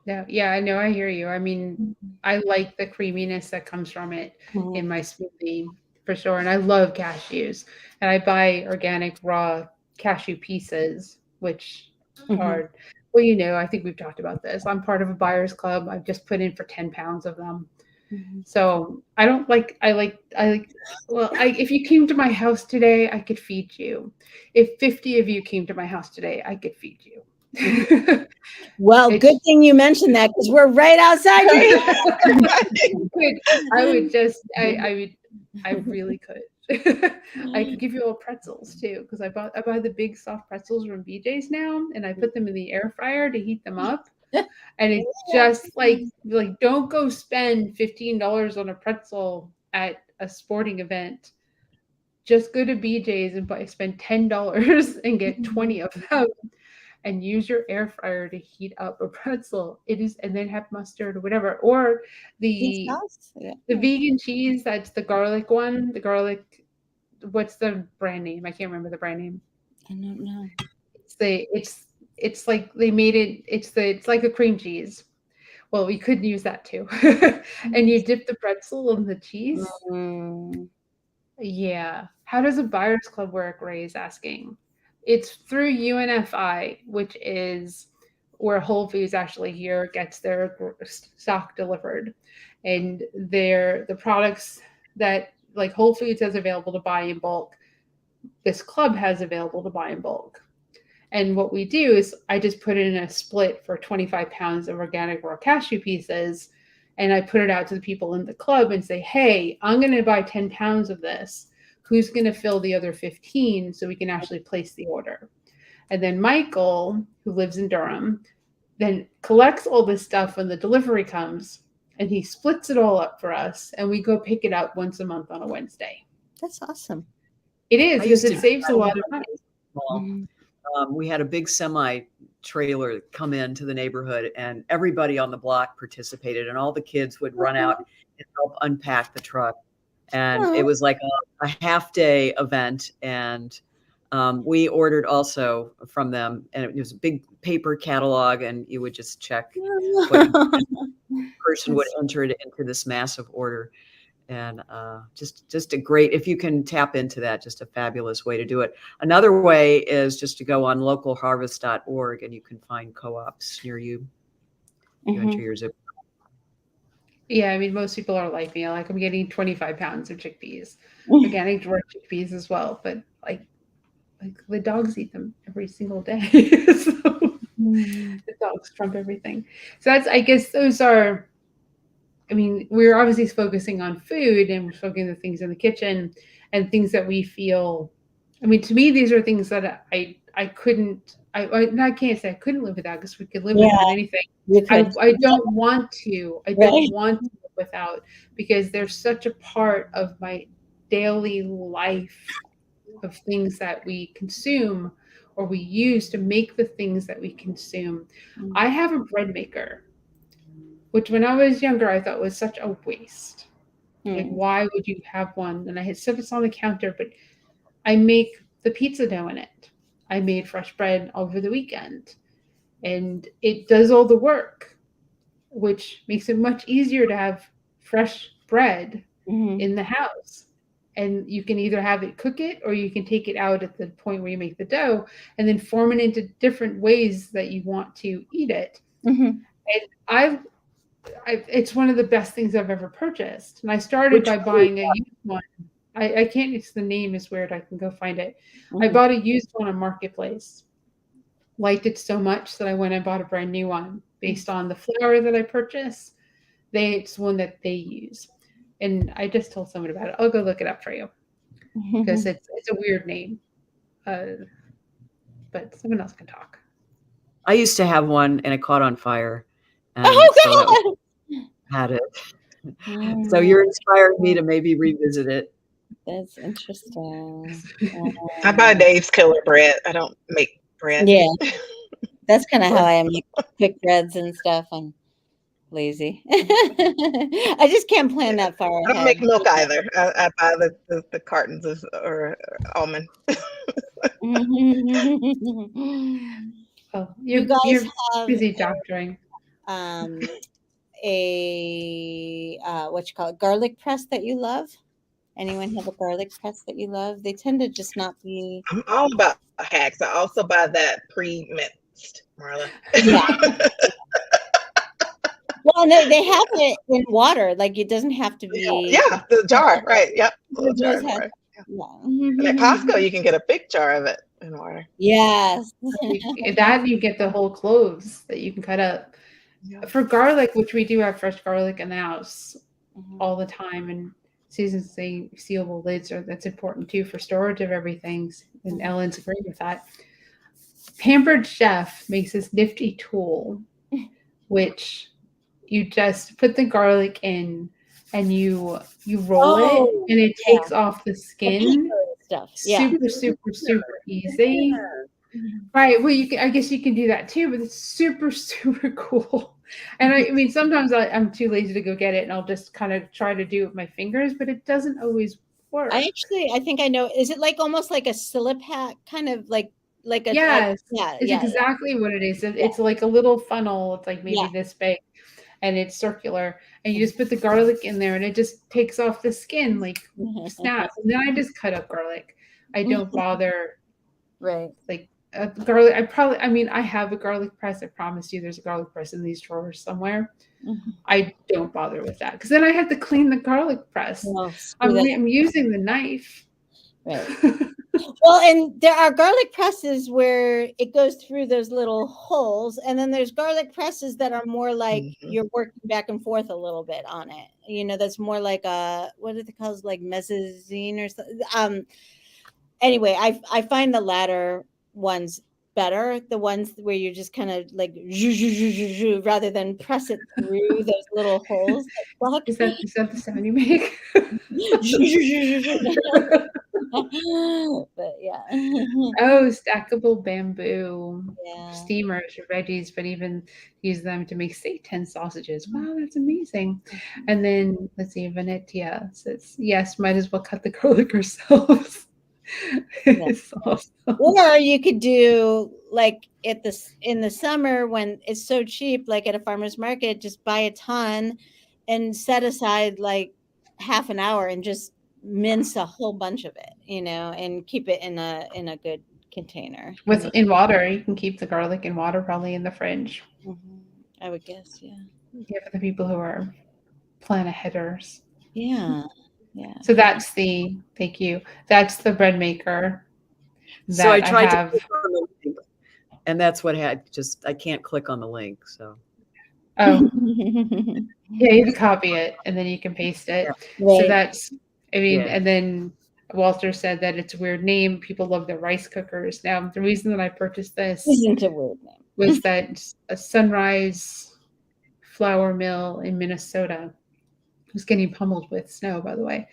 Yeah, I know. I hear you. I mean, I like the creaminess that comes from it in my smoothie for sure. And I love cashews. And I buy organic raw cashew pieces, which are, well, I think we've talked about this. I'm part of a buyer's club. I've just put in for 10 pounds of them. So if you came to my house today, I could feed you. If 50 of you came to my house today, I could feed you. Well, good thing you mentioned that because we're right outside here. I really could. I could give you all pretzels too, because I buy the big soft pretzels from BJ's now, and I put them in the air fryer to heat them up. And it's just like don't go spend $15 on a pretzel at a sporting event. Just go to BJ's and spend $10 and get 20 of them. And use your air fryer to heat up a pretzel. And then have mustard or whatever. Or the vegan cheese, that's the garlic one. The garlic, what's the brand name? I can't remember the brand name. I don't know. It's like they made it, it's like a cream cheese. Well, we could use that too. And you dip the pretzel in the cheese. Yeah. How does a buyer's club work? Ray is asking. It's through UNFI, which is where Whole Foods actually here gets their stock delivered. And the products that like Whole Foods has available to buy in bulk, this club has available to buy in bulk. And what we do is I just put it in a split for 25 pounds of organic raw cashew pieces. And I put it out to the people in the club and say, hey, I'm going to buy 10 pounds of this. Who's going to fill the other 15 so we can actually place the order? And then Michael, who lives in Durham, then collects all this stuff when the delivery comes and he splits it all up for us, and we go pick it up once a month on a Wednesday. That's awesome. It is I because used it to- saves a lot of money. Well, Mhm. we had a big semi trailer come into the neighborhood, and everybody on the block participated, and all the kids would run out and help unpack the truck. And it Aw. was like a half day event. And we ordered also from them, and it was a big paper catalog, and you would just check person would enter it into this massive order. And just a great, if you can tap into that, just a fabulous way to do it. Another way is just to go on localharvest.org, and you can find co-ops near you. You enter your zip. Yeah, I mean, most people are like me. Like, I'm getting 25 pounds of chickpeas, organic dwarf chickpeas as well. But like the dogs eat them every single day. So the dogs trump everything. So that's, I guess, those are. I mean, we're obviously focusing on food, and we're focusing on the things in the kitchen and things that we feel. I mean, to me, these are things that I couldn't. I can't say I couldn't live without, because we could live without anything. I don't want to. I don't want to live without, because they're such a part of my daily life, of things that we consume or we use to make the things that we consume. I have a bread maker, which when I was younger, I thought was such a waste. Like, why would you have one? And I had set this on the counter, but I make the pizza dough in it. I made fresh bread over the weekend, and it does all the work, which makes it much easier to have fresh bread in the house. And you can either have it, cook it, or you can take it out at the point where you make the dough and then form it into different ways that you want to eat it. And it's one of the best things I've ever purchased. And I started by buying a used one. I can't use the name, is weird. I can go find it. I bought a used one on Marketplace. Liked it so much that I went and bought a brand new one based on the flour that I purchased. It's one that they use. And I just told someone about it. I'll go look it up for you, because it's a weird name. But someone else can talk. I used to have one, and it caught on fire. And Oh, had it. So you're inspiring me to maybe revisit it. That's interesting. I buy Dave's Killer Bread. I don't make bread. Yeah, that's kind of how I make quick breads and stuff. I'm lazy. I just can't plan that far I don't ahead. make milk either. I buy the cartons of or almond. Oh, You guys you're have busy doctoring. a what you call it, garlic press that you love? Anyone have a garlic press that you love? They tend to just not be. I'm all about hacks. I also buy that pre-minced, Marla. Yeah. Well, no, they have it in water. Like, it doesn't have to be. Yeah, the jar, right? Yep. It Jar does in have- water. Yeah. And at Costco, you can get a big jar of it in water. Yes. That you get the whole cloves that you can cut up. Yeah. For garlic, which we do have fresh garlic in the house all the time, and Susan's saying sealable lids that's important too for storage of everything. And Ellen's agreeing with that. Pampered Chef makes this nifty tool, which you just put the garlic in and you roll it, and it takes off the skin. Stuff. Yeah. Super easy. Right. Well, I guess you can do that too, but it's super cool. And I mean, sometimes I'm too lazy to go get it, and I'll just kind of try to do it with my fingers, but it doesn't always work. I think I know. Is it like almost like a Silipat, kind of like a? Yes. It's exactly what it is. It's like a little funnel. It's like maybe this big, and it's circular, and you just put the garlic in there, and it just takes off the skin like snaps. And then I just cut up garlic. I don't bother. Right. Like garlic. I have a garlic press. I promise you, there's a garlic press in these drawers somewhere. I don't bother with that, because then I have to clean the garlic press. I'm using the knife. Right. Well, and there are garlic presses where it goes through those little holes, and then there's garlic presses that are more like you're working back and forth a little bit on it. You know, that's more like what are they called, like mezzanine or something. Anyway, I find the latter ones better, the ones where you just kind of like rather than press it through those little holes that block. Is that the sound you make? But yeah. Oh, stackable bamboo Yeah. steamers or veggies, but even use them to make seitan sausages. Wow, that's amazing. And then let's see, Venetia says, yes, might as well cut the garlic ourselves. It's awesome. Or you could do like in the summer when it's so cheap, like at a farmer's market, just buy a ton and set aside like half an hour and just mince a whole bunch of it, and keep it in a good container. In water, you can keep the garlic in water, probably in the fridge. I would guess, yeah. Yeah, for the people who are plan aheaders. Yeah. So that's thank you. That's the bread maker. So I tried to click on the link, and that's what I can't click on the link. So yeah, you have to copy it and then you can paste it. Right. So that's and then Walter said that it's a weird name. People love their rice cookers. Now the reason that I purchased this isn't a weird name was that a Sunrise flour mill in Minnesota was getting pummeled with snow, by the way.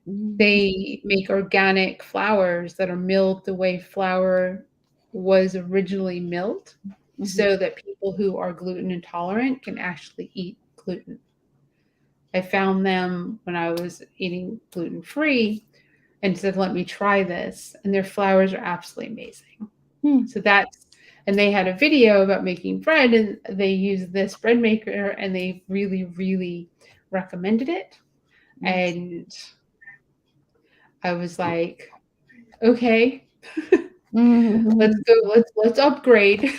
They make organic flours that are milled the way flour was originally milled, so that people who are gluten intolerant can actually eat gluten. I found them when I was eating gluten-free and said, let me try this. And their flours are absolutely amazing. So and they had a video about making bread, and they used this bread maker, and they really, really recommended it. And I was like, okay, let's go. Let's upgrade.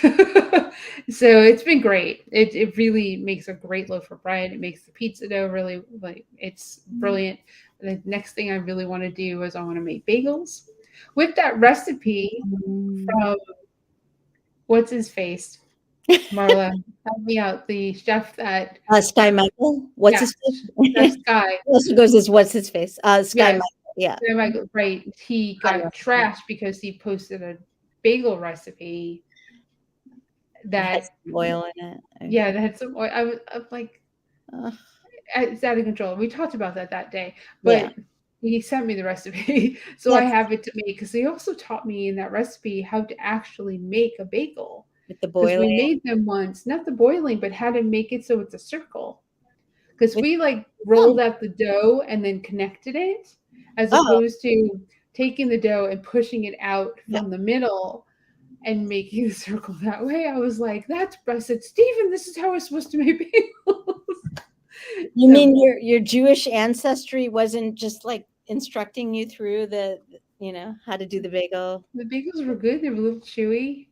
So it's been great. It really makes a great loaf of bread. It makes the pizza dough really, it's brilliant. The next thing I really want to do is I want to make bagels with that recipe from what's his face, Marla. Help me out. The chef that Sky Michael. What's his face? Sky. Also goes as what's his face? Sky Michael. Yeah. Sky Michael. Right. He got trashed because he posted a bagel recipe that had some oil in it. Yeah, that had some oil. I'm like, it's out of control. We talked about that day, but he sent me the recipe, so I have it to make. Because he also taught me in that recipe how to actually make a bagel. With the boiling. We made them once, not the boiling, but how to make it so it's a circle. Because we rolled out the dough and then connected it, as opposed to taking the dough and pushing it out from the middle and making the circle that way. I was like, I said, Stephen, this is how we're supposed to make bagels. You mean your Jewish ancestry wasn't just like instructing you through how to do the bagel? The bagels were good. They were a little chewy.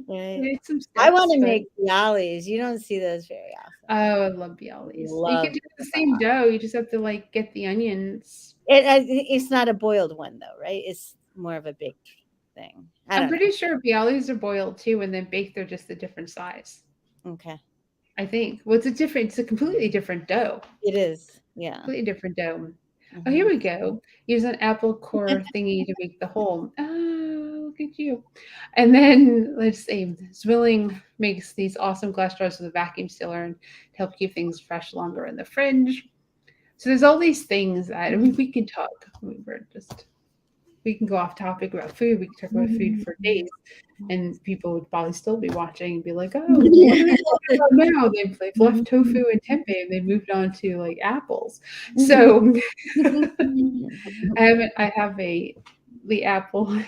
Right. I want to make bialys. You don't see those very often. Oh, I love bialys. You can do the same dough. You just have to get the onions. It's not a boiled one though, right? It's more of a baked thing. I'm pretty sure bialys are boiled too, and then baked. They're just a different size. Okay. I think. Well, it's a completely different dough. It is. Yeah. Completely different dough. Oh, here we go. Use an apple core thingy to make the hole. Oh, look at you. And then let's see. Zwilling makes these awesome glass jars with a vacuum sealer and to help keep things fresh longer in the fridge. So there's all these things that we can talk. We can go off topic about food. We can talk about food for days, and people would probably still be watching and be like, "Oh, what are they talking about now? They've left tofu and tempeh, and they moved on to apples." So I have the apple.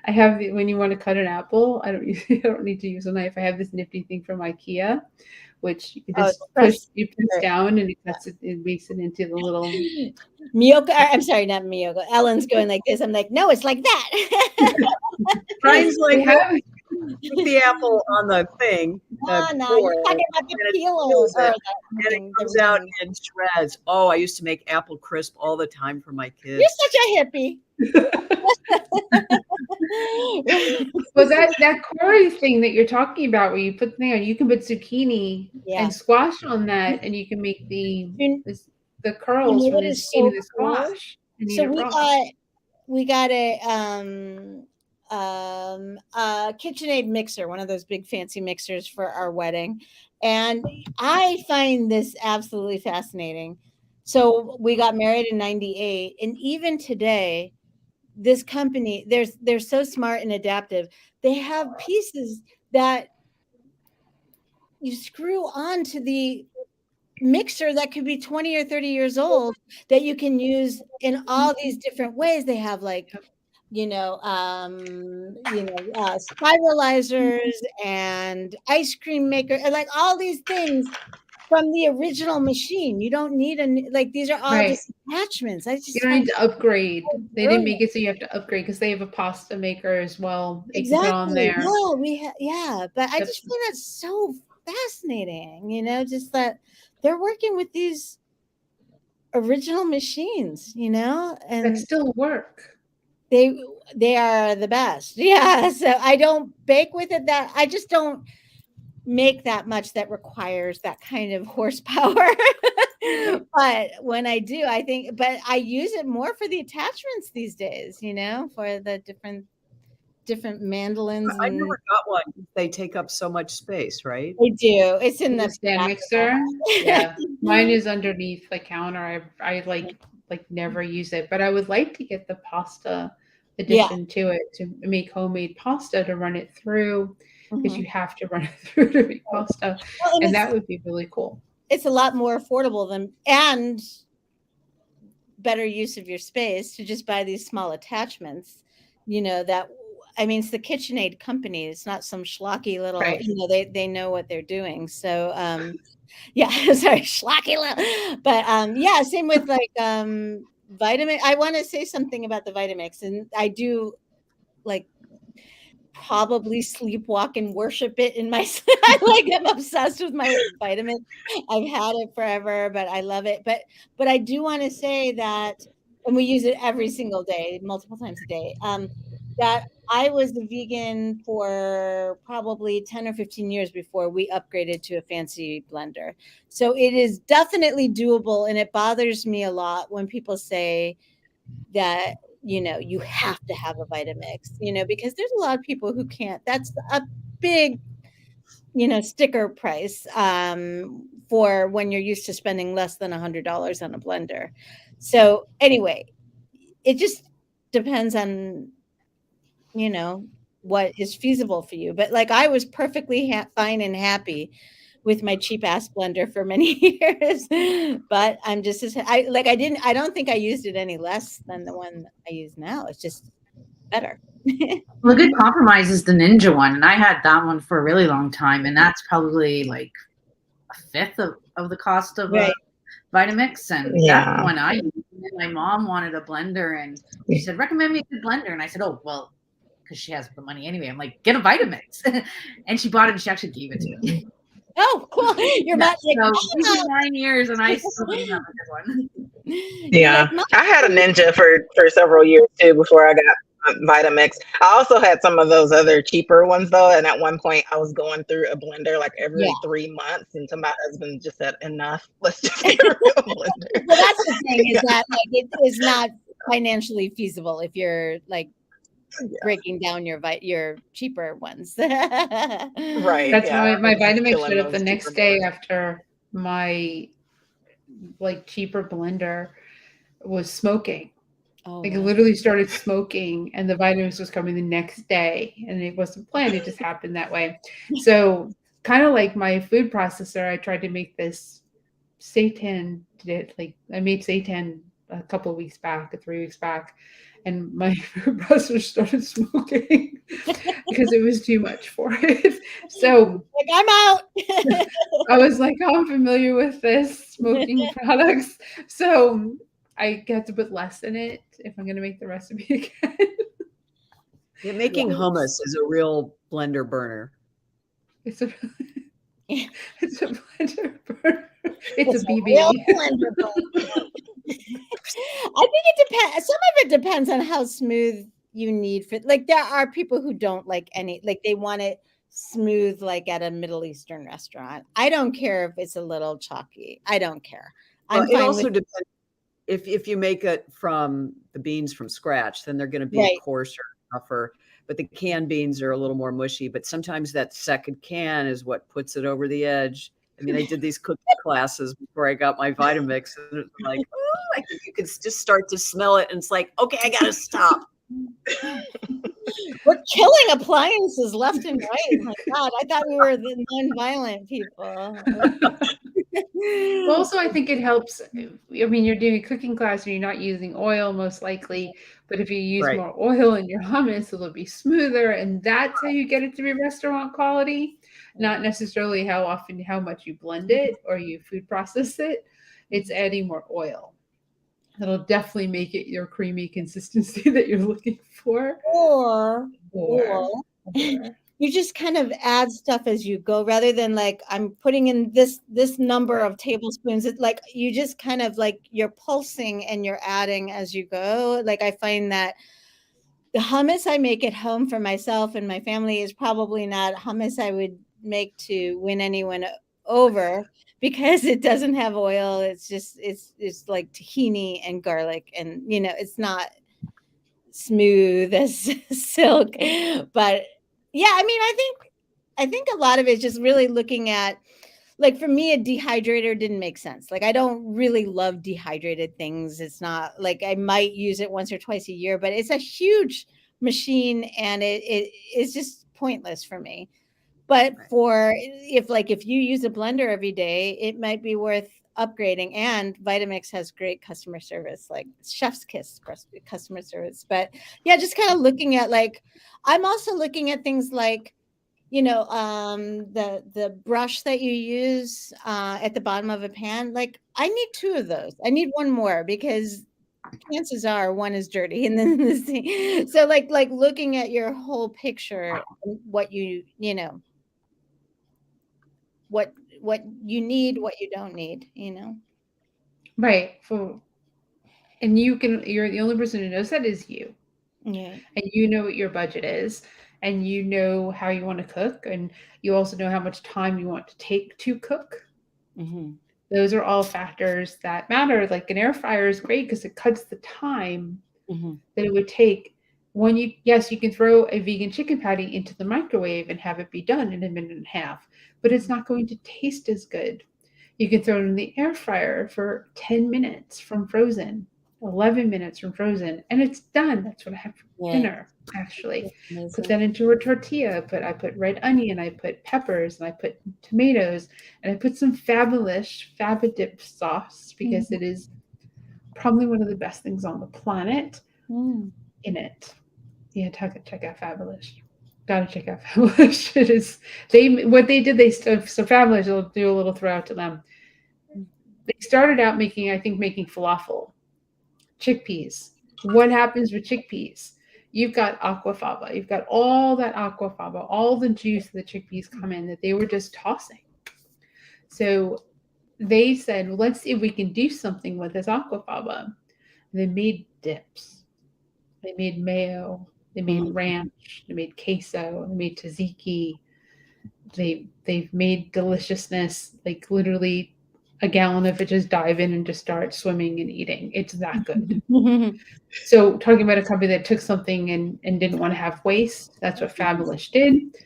I have when you want to cut an apple. I don't need to use a knife. I have this nifty thing from IKEA, which you just push down and it cuts it. It makes it into the little. Miyoko, I'm sorry, not Miyoko. Ellen's going like this. I'm like, no, it's like that. Brian's like, put the apple on the thing. No, you're talking about the peeler. And it comes out in shreds. Oh, I used to make apple crisp all the time for my kids. You're such a hippie. Well, that curry thing that you're talking about, where you put the thing on, you can put zucchini and squash on that, and you can make the curls from the zucchini to the squash. So a KitchenAid mixer, one of those big fancy mixers for our wedding. And I find this absolutely fascinating. So we got married in 98, and even today, this company, they're so smart and adaptive. They have pieces that you screw onto the mixer that could be 20 or 30 years old that you can use in all these different ways. They have like, spiralizers and ice cream maker, and like all these things from the original machine. You don't need like these are all Right. just attachments. I You just don't find need to upgrade. so They didn't make brilliant. it so you have to upgrade because they have a pasta maker as well. They can put on Exactly. there. Yeah, but I Yep. just find that so fascinating, just that they're working with these original machines, That and still work. they are the best. Yeah, so I don't bake with it, that I just don't make that much that requires that kind of horsepower. But when I do, but I use it more for the attachments these days, for the different mandolins, I and never got one. They take up so much space, right? they do. It's in The the stand back of the mixer. Yeah. Mine is underneath the counter. I like never use it, but I would like to get the pasta addition to it to make homemade pasta to run it through, because Mhm. you have to run it through to make pasta, Well, and that would be really cool. it's a lot more affordable and better use of your space to just buy these small attachments, that it's the KitchenAid company. It's not some schlocky little, Right. They know what they're doing. So, yeah, sorry, schlocky little, but, yeah, same with like, Vitamix. I want to say something about the Vitamix, and I do like probably sleepwalk and worship it in my I'm obsessed with my Vitamix. I've had it forever, but I love it. But I do want to say that, and we use it every single day, multiple times a day. That I was a vegan for probably 10 or 15 years before we upgraded to a fancy blender. So it is definitely doable, and it bothers me a lot when people say that you have to have a Vitamix, because there's a lot of people who can't. That's a big sticker price, for when you're used to spending less than $100 on a blender. So anyway, it just depends on what is feasible for you. But like, I was perfectly fine and happy with my cheap ass blender for many years, but I'm just I don't think I used it any less than the one I use now. It's just better. Well, a good compromise is the Ninja one, and I had that one for a really long time, and that's probably like a fifth of the cost of Right. a Vitamix, and Yeah. that's one I used. And my mom wanted a blender, and she said, recommend me a good blender, and I said, oh, well, because she has the money anyway. I'm like, get a Vitamix. And she bought it, and she actually gave it to me. Oh, cool. You're Yeah, not like, so these are 9 years, and I still don't have a good one. Yeah, like, I had a Ninja for several years too before I got Vitamix. I also had some of those other cheaper ones though, and at one point I was going through a blender like every 3 months, and so my husband just said, "Enough, let's just get a real blender." Well, that's the thing, is that like it is not financially feasible if you're like breaking down your cheaper ones. Right. That's yeah, why I my was just Vitamix killing showed up the those next cheaper day blenders. after my cheaper blender was smoking. Oh, Like, it wow. literally started smoking, and the Vitamix was coming the next day, and it wasn't planned. It just happened that way. So, kind of like my food processor, I tried to make this seitan. I made seitan a couple of weeks back, or 3 weeks back, and my food processor started smoking because it was too much for it. So Like, I'm out. I was like, oh, I'm familiar with this smoking products. So I got to put less in it if I'm going to make the recipe again. Yeah, making hummus is a real blender burner. It's a blender burner. It's a BB. real blender burner. I think it depends. Some of it depends on how smooth you need for. Like, there are people who don't like they want it smooth, like at a Middle Eastern restaurant. I don't care if it's a little chalky. I don't care. Well, I'm it fine also with. depends. if you make it from the beans from scratch, then they're going to be Right. coarser, tougher. But the canned beans are a little more mushy. But sometimes that second can is what puts it over the edge. I mean, I did these cooking classes before I got my Vitamix, and it's like, oh, I think you can just start to smell it, and it's like, okay, I gotta stop. We're killing appliances left and right. My God, I thought we were the non-violent people. Also, I think it helps. I mean, you're doing a cooking class and you're not using oil most likely, but if you use Right. more oil in your hummus, it'll be smoother, and that's how you get it to be restaurant quality, not necessarily how much you blend it or you food process it. It's adding more oil. That'll definitely make it your creamy consistency that you're looking for. Or Or you just kind of add stuff as you go rather than like I'm putting in this number of tablespoons. It's like you just kind of like you're pulsing and you're adding as you go. Like I find that the hummus I make at home for myself and my family is probably not hummus I would make to win anyone over because it doesn't have oil. It's just it's like tahini and garlic, and it's not smooth as silk. But yeah, I mean, I think a lot of it is just really looking at, like, for me, a dehydrator didn't make sense. Like, I don't really love dehydrated things. It's not like I might use it once or twice a year, but it's a huge machine and it's just pointless for me. But if you use a blender every day, it might be worth upgrading. And Vitamix has great customer service, like chef's kiss customer service. But yeah, just kind of looking at, like, I'm also looking at things like, the brush that you use at the bottom of a pan. Like, I need 2 of those. I need one more because chances are one is dirty and then the thing. So like looking at your whole picture, what what you need, what you don't need, right. And you're the only person who knows that is you. Yeah. And you know what your budget is, and you know how you want to cook, and you also know how much time you want to take to cook. Mm-hmm. Those are all factors that matter. Like an air fryer is great because it cuts the time that it would take when you can throw a vegan chicken patty into the microwave and have it be done in a minute and a half, but it's not going to taste as good. You can throw it in the air fryer for 10 minutes from frozen, 11 minutes from frozen, and it's done. That's what I have for dinner, actually. Put that into a tortilla, but I put red onion, I put peppers, and I put tomatoes, and I put some Fabadip sauce because it is probably one of the best things on the planet in it. Yeah, check out Fabulous. Gotta check out Fabulous. It is so Fabulous. I'll do a little throw out to them. They started out making falafel, chickpeas. What happens with chickpeas? You've got aquafaba. You've got all that aquafaba, all the juice the chickpeas come in that they were just tossing. So they said, well, let's see if we can do something with this aquafaba. They made dips. They made mayo. They made ranch. They made queso. They made tzatziki. They've made deliciousness, like literally a gallon of it, just dive in and just start swimming and eating. It's that good. So talking about a company that took something and didn't want to have waste, that's what Fabulous did.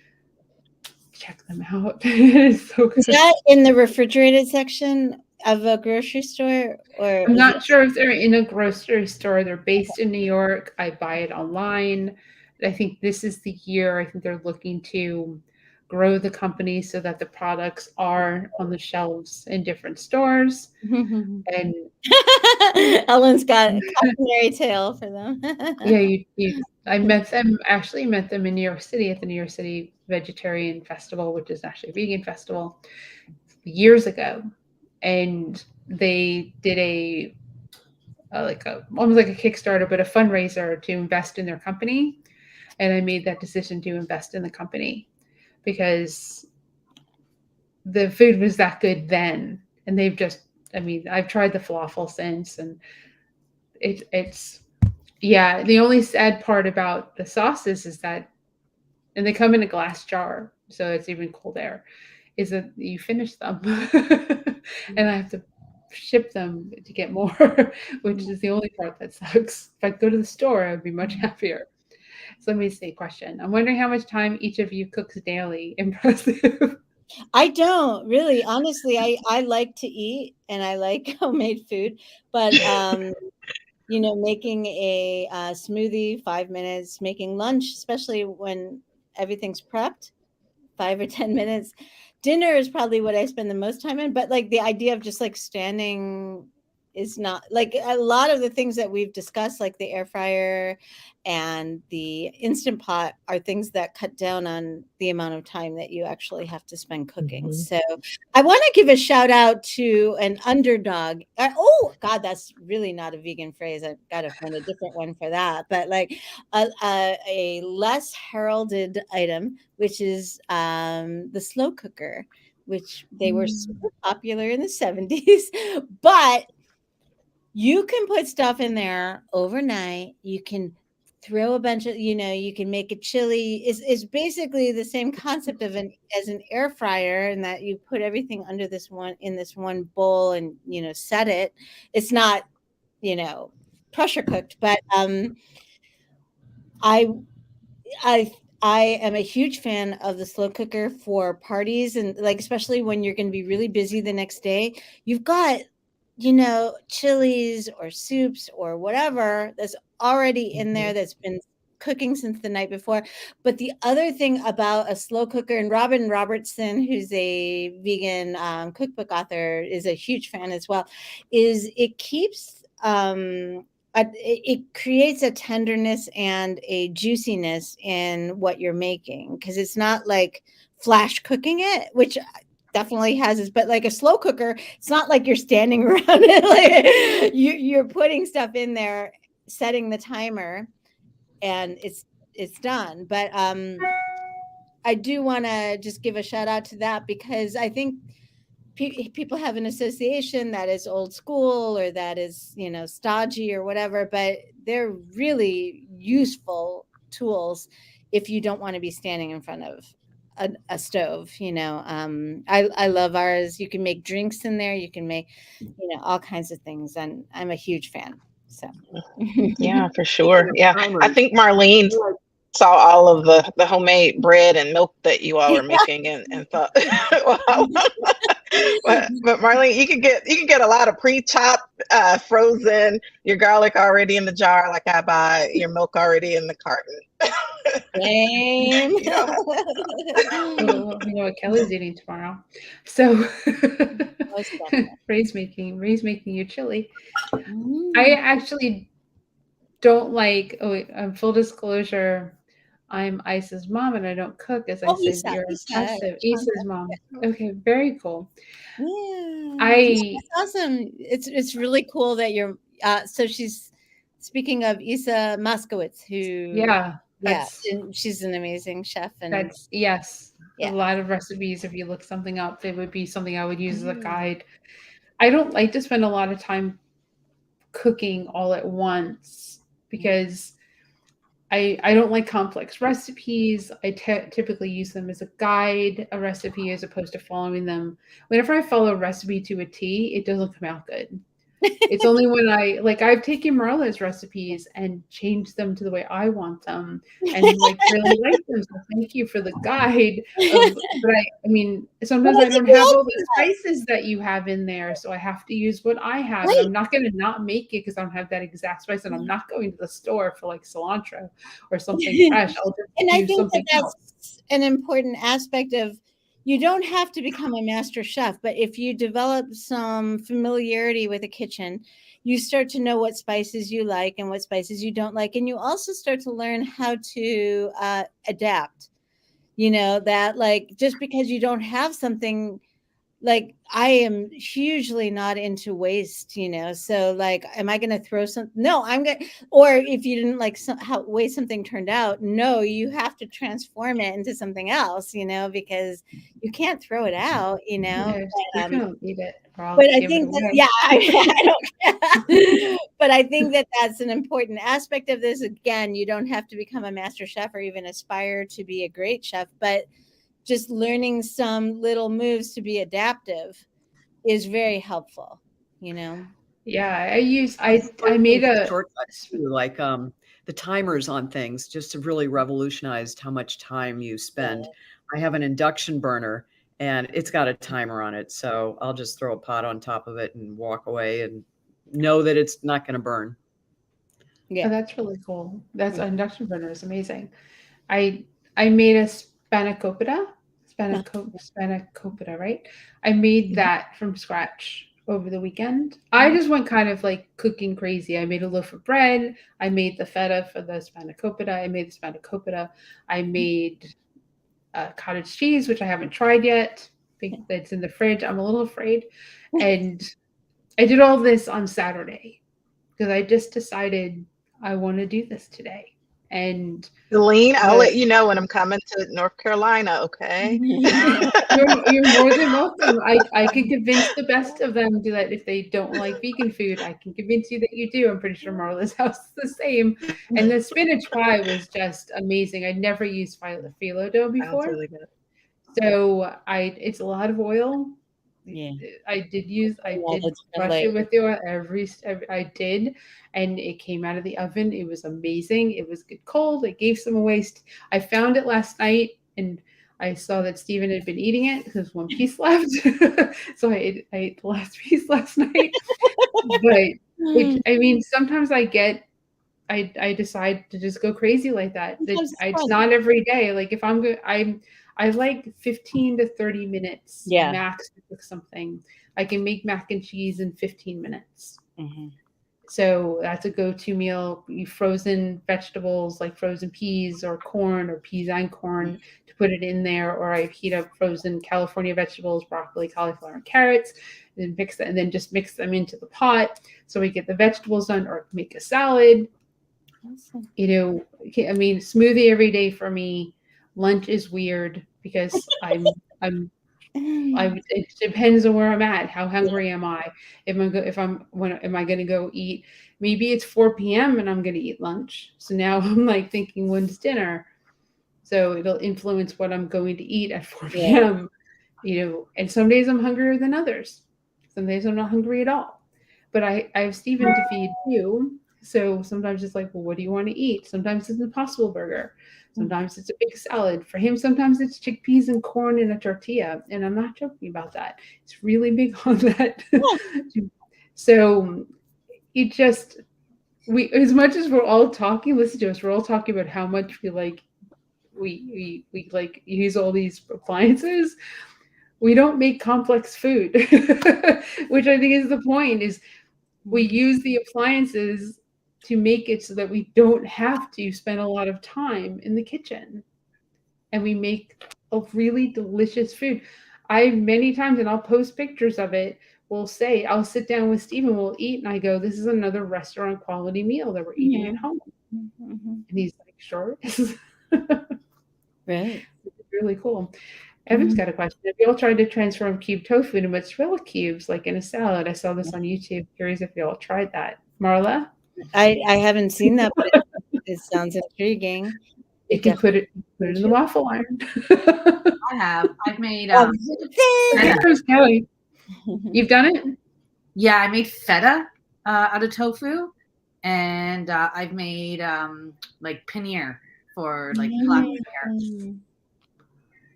Check them out. It's so good. Is that in the refrigerated section of a grocery store? Or I'm not sure if they're in a grocery store. They're based in New York. I buy it online. I think this is the year. I think they're looking to grow the company so that the products are on the shelves in different stores. And Ellen's got a cautionary tale for them. yeah, I met them in New York City at the New York City Vegetarian Festival, which is actually a vegan festival, years ago. And they did almost like a Kickstarter, but a fundraiser to invest in their company. And I made that decision to invest in the company because the food was that good then. And I've tried the falafel since, and it's the only sad part about the sauces is that, and they come in a glass jar, so it's even cold air, is that you finish them. And I have to ship them to get more, which is the only part that sucks. If I could go to the store, I would be much happier. So let me see, question. I'm wondering how much time each of you cooks daily. Impressive. I don't really, honestly. I like to eat and I like homemade food, but making a smoothie, 5 minutes, making lunch, especially when everything's prepped, 5 or 10 minutes. Dinner is probably what I spend the most time in, but like the idea of just like standing is not like a lot of the things that we've discussed, like the air fryer and the instant pot, are things that cut down on the amount of time that you actually have to spend cooking. Mhm. So I want to give a shout out to an underdog. Oh God, that's really not a vegan phrase. I've got to find a different one for that. But like a less heralded item, which is the slow cooker, which they were super popular in the 70s. But you can put stuff in there overnight. You can throw a bunch of, you can make a chili. It's basically the same concept of as an air fryer, in that you put everything under this one bowl and set it. It's not pressure cooked, but I am a huge fan of the slow cooker for parties, and like especially when you're going to be really busy the next day. You've got chilies or soups or whatever that's already in there, that's been cooking since the night before. But the other thing about a slow cooker, and Robin Robertson, who's a vegan cookbook author, is a huge fan as well, is it keeps it creates a tenderness and a juiciness in what you're making, because it's not like flash cooking it, which definitely has this, but like a slow cooker, it's not like you're standing around it. Like you're putting stuff in there, setting the timer, and it's done. But I do want to just give a shout out to that, because I think people have an association that is old school, or that is stodgy or whatever, but they're really useful tools if you don't want to be standing in front of a stove. I love ours. You can make drinks in there, you can make all kinds of things, and I'm a huge fan. So Yeah, for sure. Yeah, I think Marlene saw all of the homemade bread and milk that you all are making, and thought, wow. But Marlene, you can get a lot of pre-chopped, frozen, your garlic already in the jar, like I buy, your milk already in the carton. Same. Well, we know what Kelly's eating tomorrow. So Ray's making you chili. I actually don't like, full disclosure, I'm Isa's mom and I don't cook, as I said, you're impressive. Isa's mom. Okay, very cool. Yeah. That's awesome. It's really cool that you're so she's speaking of Isa Moskowitz, who and she's an amazing chef, and that's a lot of recipes, if you look something up, it would be something I would use as a guide. I don't like to spend a lot of time cooking all at once, because I don't like complex recipes. I typically use them as a guide, a recipe, as opposed to following them. Whenever I follow a recipe to a T, it doesn't come out good. It's only when I've taken Marla's recipes and changed them to the way I want them, and really like them. So thank you for the guide. But I mean, sometimes I don't have all the spices that you have in there, so I have to use what I have. And I'm not going to not make it because I don't have that exact spice, and I'm not going to the store for like cilantro or something fresh. I'll just and I think that's else. An important aspect of. You don't have to become a master chef, but if you develop some familiarity with a kitchen, you start to know what spices you like and what spices you don't like. And you also start to learn how to adapt, that like, just because you don't have something, like I am hugely not into waste, so like, am I going to throw some? No, I'm going to, or if you didn't like how way something turned out, no, you have to transform it into something else, because you can't throw it out, Yeah, but, don't eat it. But I think I don't. But I think that that's an important aspect of this. Again, you don't have to become a master chef or even aspire to be a great chef, but just learning some little moves to be adaptive is very helpful. you know. Yeah, I made a shortcuts too, like the timers on things, just to really revolutionized how much time you spend. I have an induction burner and it's got a timer on it, so I'll just throw a pot on top of it and walk away and know that it's not going to burn. Yeah. Oh, that's really cool. That's induction burner is amazing. I made a spanakopita, right? I made that from scratch over the weekend. I just went kind of like cooking crazy. I made a loaf of bread. I made the feta for the spanakopita. I made cottage cheese, which I haven't tried yet. I think that's in the fridge. I'm a little afraid. And I did all this on Saturday because I just decided I want to do this today. And Celine, I'll let you know when I'm coming to North Carolina, okay? you're more than welcome. I can convince the best of them that if they don't like vegan food, I can convince you that you do. I'm pretty sure Marla's house is the same. And the spinach pie was just amazing. I'd never used phyllo dough before. That's really good. So it's a lot of oil. Yeah. I did brush it with the oil every I did, and it came out of the oven. It was amazing. It was good cold. I gave some away. I found it last night and I saw that Stephen had been eating it. There's one piece left. So I ate the last piece last night. But I mean, sometimes I decide to just go crazy like that. It's not every day. Like if I'm good, I like 15 to 30 minutes max to cook something. I can make mac and cheese in 15 minutes. Mm-hmm. So that's a go-to meal. You frozen vegetables like frozen peas or corn or peas and corn to put it in there, or I heat up frozen California vegetables, broccoli, cauliflower, and carrots, and mix that, and then just mix them into the pot. So we get the vegetables done, or make a salad. Awesome. You know, I mean, smoothie every day for me. Lunch is weird because it depends on where I'm at. How hungry am I? Am I going to go eat? Maybe it's 4 p.m. and I'm going to eat lunch. So now I'm like thinking, when's dinner? So it'll influence what I'm going to eat at 4 p.m. You know, and some days I'm hungrier than others. Some days I'm not hungry at all. But I have Stephen to feed too. So sometimes it's like, well, what do you want to eat? Sometimes it's an Impossible Burger. Sometimes it's a big salad. For him, sometimes it's chickpeas and corn in a tortilla. And I'm not joking about that. It's really big on that. So it just, as much as we're all talking, listen to us, we're all talking about how much we like use all these appliances. We don't make complex food, which I think is the point, is we use the appliances to make it so that we don't have to spend a lot of time in the kitchen, and we make a really delicious food. Many times, and I'll post pictures of it, will say, I'll sit down with Stephen, we'll eat, and I go, this is another restaurant quality meal that we're eating at home. Mm-hmm. And he's like, sure. Right. It's really cool. Evan's got a question. Have you all tried to transform cube tofu into mozzarella cubes like in a salad? I saw this on YouTube. Curious if you all tried that. Marla? I haven't seen that, but it sounds intriguing. You can put it in the waffle iron. I have. I've made Kelly. You've done it? Yeah, I made feta out of tofu, and I've made like paneer for like black paneer.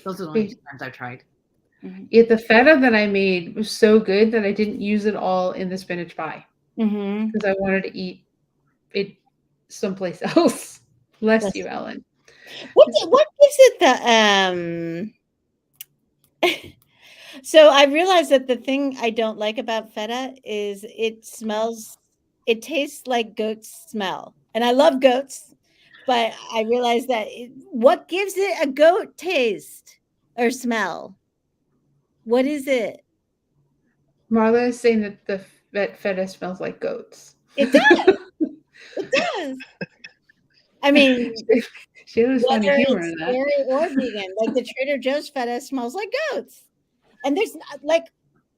Those are the only times I've tried. Yeah, the feta that I made was so good that I didn't use it all in the spinach pie because I wanted to eat it someplace else. Bless you, Ellen. What gives it the So I realized that the thing I don't like about feta is it tastes like goat's smell, and I love goats, but I realized that what gives it a goat taste or smell? What is it? Marla is saying that the feta smells like goats. It does. It does. I mean, she was funny humor in that. Dairy or vegan, like the Trader Joe's feta smells like goats, and there's like,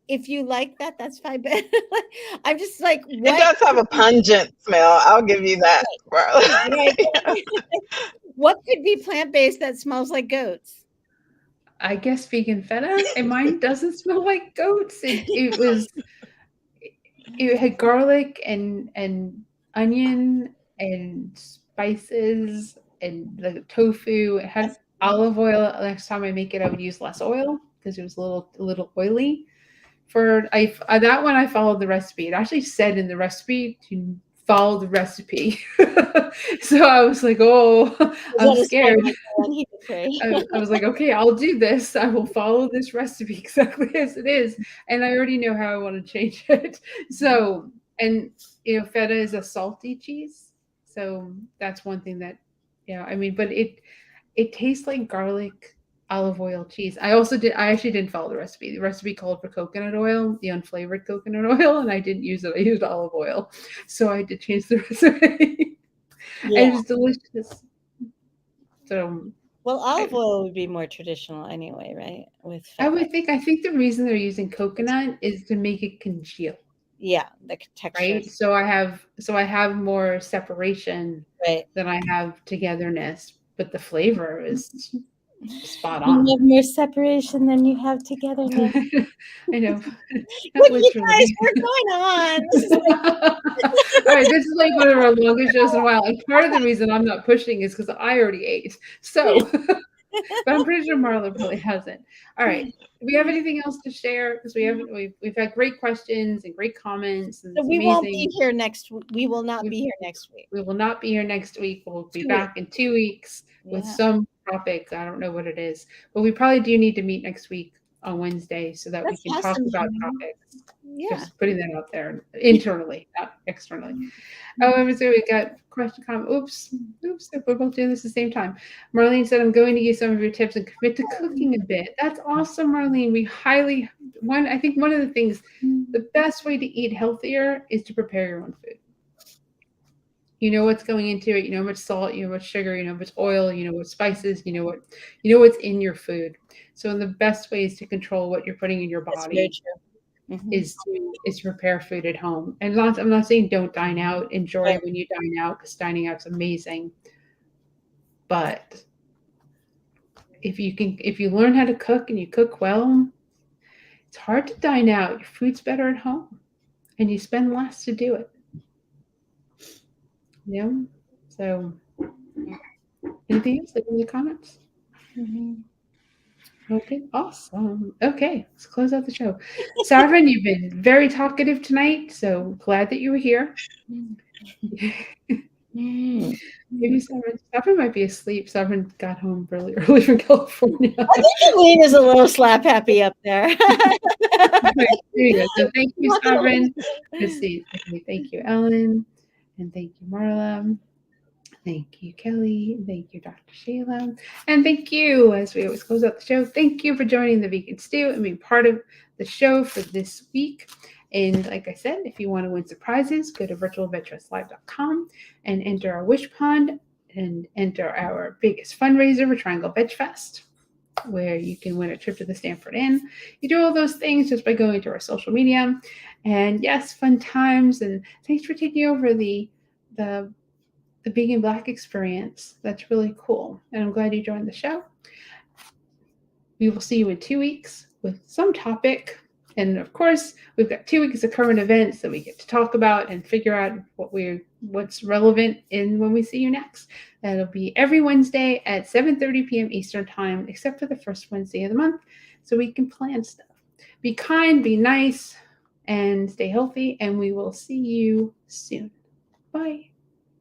if you like that, that's fine. But I'm just like, what? It does have a pungent smell. I'll give you that, right. What could be plant-based that smells like goats? I guess vegan feta, and mine doesn't smell like goats. It had garlic and onion and spices and the tofu. It had olive oil. Next time I make it, I would use less oil because it was a little oily. That one, I followed the recipe. It actually said in the recipe to follow the recipe. So I was like, oh, I'm scared. I was like, okay, I'll do this. I will follow this recipe exactly as it is. And I already know how I want to change it. So, and feta is a salty cheese. So that's one thing that, I mean, but it tastes like garlic olive oil cheese. I actually didn't follow the recipe. The recipe called for coconut oil, the unflavored coconut oil, and I didn't use it. I used olive oil. So I did change the recipe. And it was delicious. So, well, olive oil would be more traditional anyway, right? With feta. I think the reason they're using coconut is to make it congeal. Yeah, the texture. Right. So I have more separation than I have togetherness, but the flavor is spot on. You have more separation than you have togetherness. I know. Look, you guys, we're going on. All right, this is like one of our longest shows in a while. And part of the reason I'm not pushing is because I already ate. So, but I'm pretty sure Marla probably hasn't. All right. Do we have anything else to share? Because we've had great questions and great comments. And so we won't be here next week. We will not be here next week. We will not be here next week. We'll be back in 2 weeks with some topic. I don't know what it is, but we probably do need to meet next week on Wednesday so that we can talk about topics. Yeah. Just putting that out there internally, not externally. So we got question, comment. Oops, we're both doing this at the same time. Marlene said, I'm going to use some of your tips and commit to cooking a bit. That's awesome, Marlene. I think one of the things, the best way to eat healthier is to prepare your own food. You know what's going into it. You know how much salt, you know how much sugar, you know how much oil, you know what spices, you know what's in your food. So the best way is to control what you're putting in your body is to prepare food at home. And I'm not saying don't dine out. Enjoy it when you dine out because dining out's amazing. But if you learn how to cook and you cook well, it's hard to dine out. Your food's better at home, and you spend less to do it. Yeah. So, anything else? Any comments? Okay. Awesome. Okay. Let's close out the show. Savrin, you've been very talkative tonight, so glad that you were here. Maybe Savrin might be asleep. Savrin got home really early from California. I think Elaine is a little slap happy up there. There you go. So thank you, Savrin. Let's see. Okay, thank you, Ellen. And thank you, Marla. Thank you, Kelly. Thank you, Dr. Sheila. And thank you, as we always close out the show, thank you for joining the Vegan Stew and being part of the show for this week. And like I said, if you want to win surprises, go to virtualvegfestlive.com and enter our wish pond and enter our biggest fundraiser for Triangle Veg Fest, where you can win a trip to the Stanford Inn. You do all those things just by going to our social media. And yes, fun times. And thanks for taking over the Vegan Black experience. That's really cool. And I'm glad you joined the show. We will see you in 2 weeks with some topic. And of course, we've got 2 weeks of current events that we get to talk about and figure out what's relevant in when we see you next. That'll be every Wednesday at 7:30 p.m. Eastern time, except for the first Wednesday of the month, so we can plan stuff. Be kind, be nice, and stay healthy, and we will see you soon. Bye.